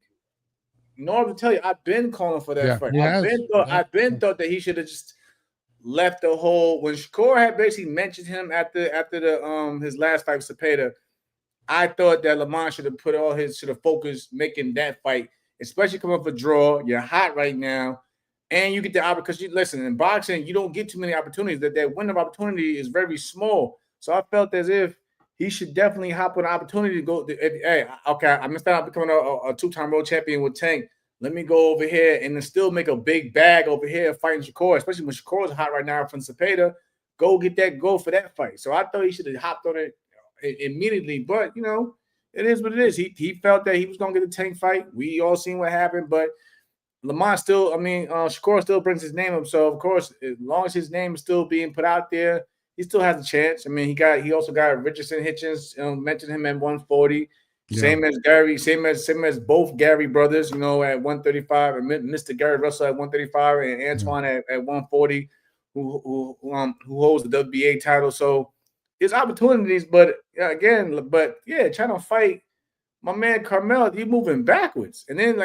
S5: In order to tell you, I've been calling for that fight. I've been thought that he should have just left the whole. When Shakur had basically mentioned him after his last fight with Cepeda, I thought that Lamont should have focused making that fight, especially coming up for draw. You're hot right now. And you get the opportunity because listen, in boxing, you don't get too many opportunities. That window of opportunity is very small. So I felt as if he should definitely hop on an opportunity to go. Hey, okay, I missed out on becoming a 2-time world champion with Tank. Let me go over here and then still make a big bag over here fighting Shakur, especially when Shakur's hot right now from Cepeda. Go get that goal for that fight. So I thought he should have hopped on it immediately. But, it is what it is. He felt that he was going to get the Tank fight. We all seen what happened, but Lamont still, Shakur still brings his name up. So of course, as long as his name is still being put out there, he still has a chance. He also got Richardson Hitchens, mentioned him at 140. Yeah. Same as Gary, same as both Gary brothers, at 135, and Mr. Gary Russell at 135, and Antoine at 140, who holds the WBA title. So there's opportunities, but trying to fight my man Carmel, he's moving backwards. And then,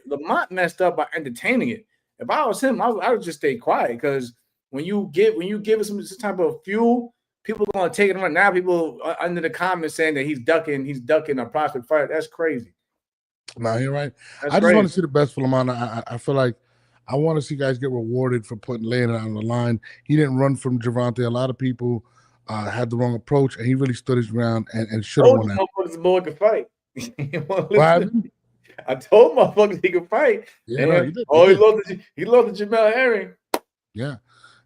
S5: Lamont messed up by entertaining it. If I was him, I would just stay quiet because when you give it some type of fuel, people are going to take it right now. People are under the comments saying that he's ducking a prospect fight. That's crazy.
S2: No, you're right. I just want to see the best for Lamont. I feel like I want to see guys get rewarded for laying it on the line. He didn't run from Gervonta. A lot of people had the wrong approach, and he really stood his ground and should have won that.
S5: This boy could fight. I told motherfuckers he could fight. Yeah, he lost to Jamel Herring.
S2: Yeah.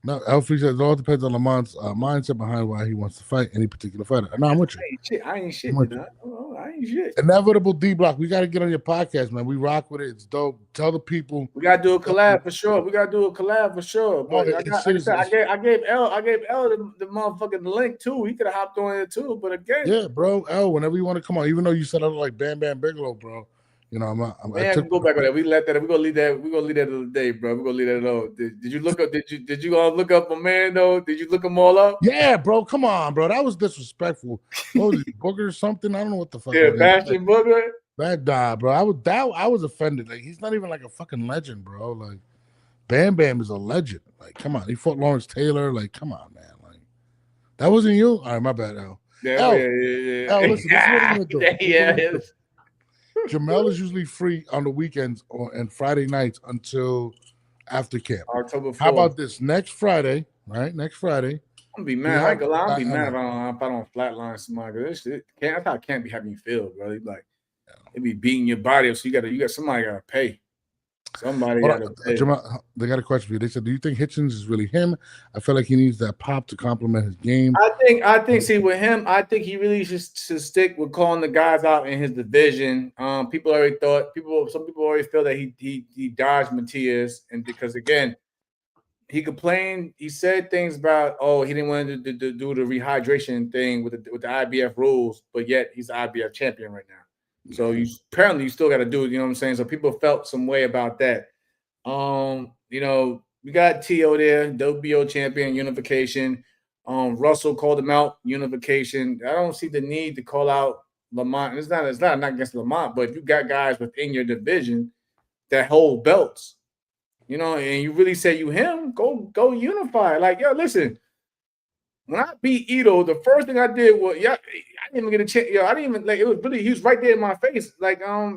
S2: No, Alfie says it all depends on Lamont's mindset behind why he wants to fight any particular fighter. No, I'm with you.
S5: I ain't shit. I ain't shit.
S2: Inevitable D Block. We got to get on your podcast, man. We rock with it. It's dope. Tell the people.
S5: We got to do a collab for sure. But I gave L the motherfucking link too. He could have hopped on it too. But again,
S2: yeah, bro. L, whenever you want to come on, even though you said I look like Bam Bam Bigelow, bro.
S5: I took go back on that. We let that. We're gonna leave that. We're gonna leave that the day, bro. We're gonna leave that alone. Did you look up? Did you look up a man though? Did you look them all up?
S2: Yeah, bro. Come on, bro. That was disrespectful. What was it, Booger or something? I don't know what the fuck.
S5: Yeah, Bastion Booger.
S2: Bad guy, bro. I was offended. Like he's not even like a fucking legend, bro. Like Bam Bam is a legend. Like come on, he fought Lawrence Taylor. Like come on, man. Like that wasn't you. All right, my bad, Al.
S5: Yeah.
S2: Al, listen, this is what I'm gonna do.
S5: Yeah.
S2: Jamel is usually free on the weekends and Friday nights until after camp.
S5: October 4th.
S2: How about this? Next Friday, right? Next Friday,
S5: I'm gonna be mad. I ain't gonna lie. I'm be mad if I don't flatline somebody. This shit that's how it can't be having you feel, bro. Like it be beating your body up. So you got somebody gotta pay. Somebody gotta pay.
S2: Jamal, they got a question for you. They said, "Do you think Hitchens is really him? I feel like he needs that pop to complement his game."
S5: I think. See, with him, I think he really should stick with calling the guys out in his division. Some people already feel that he dodged Matias, and because again, he complained. He said things about he didn't want to do the rehydration thing with the IBF rules, but yet he's the IBF champion right now. So you still got to do it. You know what I'm saying? So people felt some way about that. We got T.O. there, WBO champion, unification. Russell called him out, unification. I don't see the need to call out Lamont. It's not against Lamont, but if you got guys within your division that hold belts, and you really say you him, go unify. Like, yo, listen, when I beat Ito, the first thing I did was, I didn't even get a chance. I didn't even it was really, he was right there in my face. Like, I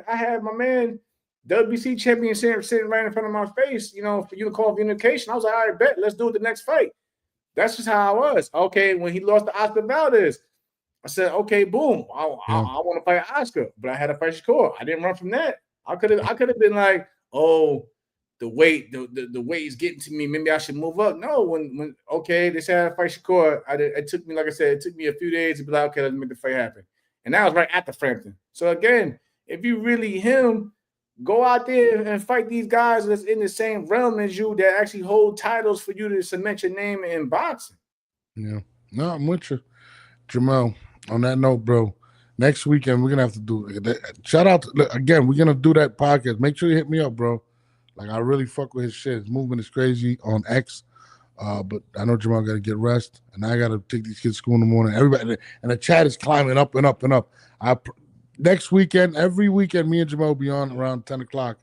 S5: had my man WBC champion sitting right in front of my face, for you to call for unification. I was like, all right, bet, let's do it the next fight. That's just how I was. Okay, when he lost to Oscar Valdez, I said, okay, boom, I want to fight Oscar, but I had to fight Shakur. I didn't run from that. I could have been like, the weight is getting to me. Maybe I should move up. No, when they said I had to fight Shakur, it took me, like I said, it took me a few days to be like, okay, let's make the fight happen. And that was right after Frampton. So again, if you really him, go out there and fight these guys that's in the same realm as you that actually hold titles for you to cement your name in boxing.
S2: Yeah. No, I'm with you. Jamal, on that note, bro, next weekend we're going to have to do shout out again, we're going to do that podcast. Make sure you hit me up, bro. Like, I really fuck with his shit. His movement is crazy on X. But I know Jamal got to get rest, and I got to take these kids to school in the morning. Everybody, and the chat is climbing up and up and up. Next weekend, every weekend, me and Jamal will be on around 10 o'clock,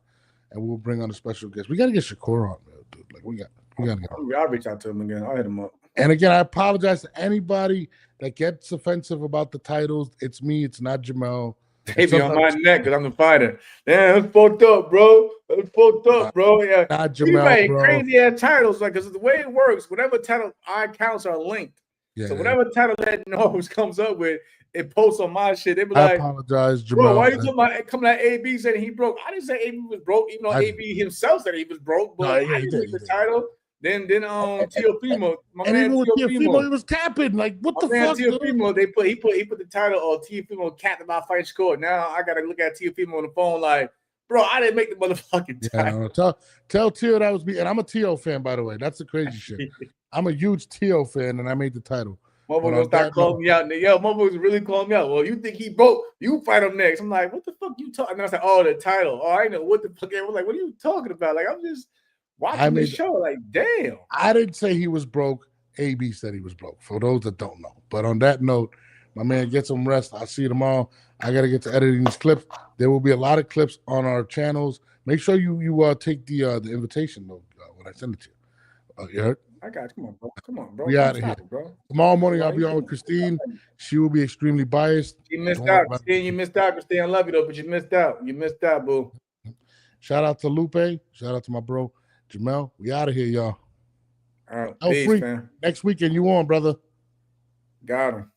S2: and we'll bring on a special guest. We got to get Shakur on, man, dude. Like, we got to get on.
S5: I'll reach out to him again. I'll hit him up.
S2: And again, I apologize to anybody that gets offensive about the titles. It's me. It's not Jamal.
S5: They be on my neck because I'm the fighter. Damn, that's fucked up, bro. That's fucked up, bro. Yeah,
S2: not Jamal, bro.
S5: Crazy ass titles, like, because the way it works, whatever title our accounts are linked.
S2: Yeah,
S5: so whatever title that Norris comes up with, it posts on my shit. They be
S2: I
S5: like,
S2: apologize, Jamal.
S5: Bro, why you talking about coming at AB saying he broke? I didn't say AB was broke, even though AB himself said he was broke. But I didn't get the title. Then Teofimo, my
S2: and
S5: man
S2: Teofimo, he was capping. Like, what the fuck?
S5: Teofimo, he put the title of Teofimo captain by fight score. Now I gotta look at Teofimo on the phone like, bro, I didn't make the motherfucking title.
S2: Yeah, tell Teo that was me, and I'm a Teo fan, by the way. That's the crazy shit. I'm a huge Teo fan, and I made the title.
S5: Motherfucker gonna start calling me out. Yo, motherfuckers really calling me out. Well, you think he broke? You fight him next. I'm like, what the fuck you talking? And I said, oh, the title. Oh, I know what the fuck. I was like, what are you talking about? Like, I'm just watching the show. Like, damn.
S2: I didn't say he was broke. AB said he was broke. For those that don't know. But on that note, my man, get some rest. I'll see you tomorrow. I gotta get to editing these clips. There will be a lot of clips on our channels. Make sure you take the invitation though when I send it to you. You heard?
S5: I got you. Come on, bro.
S2: We out of here,
S5: bro.
S2: Tomorrow morning, I'll be on with Christine. She will be extremely biased.
S5: You missed out, Christine. You missed out, Christine. I love you though, but you missed out. You missed out, boo.
S2: Shout out to Lupe. Shout out to my bro Jamel. We out of here, y'all.
S5: All right, peace, man.
S2: Next weekend, you on, brother?
S5: Got him.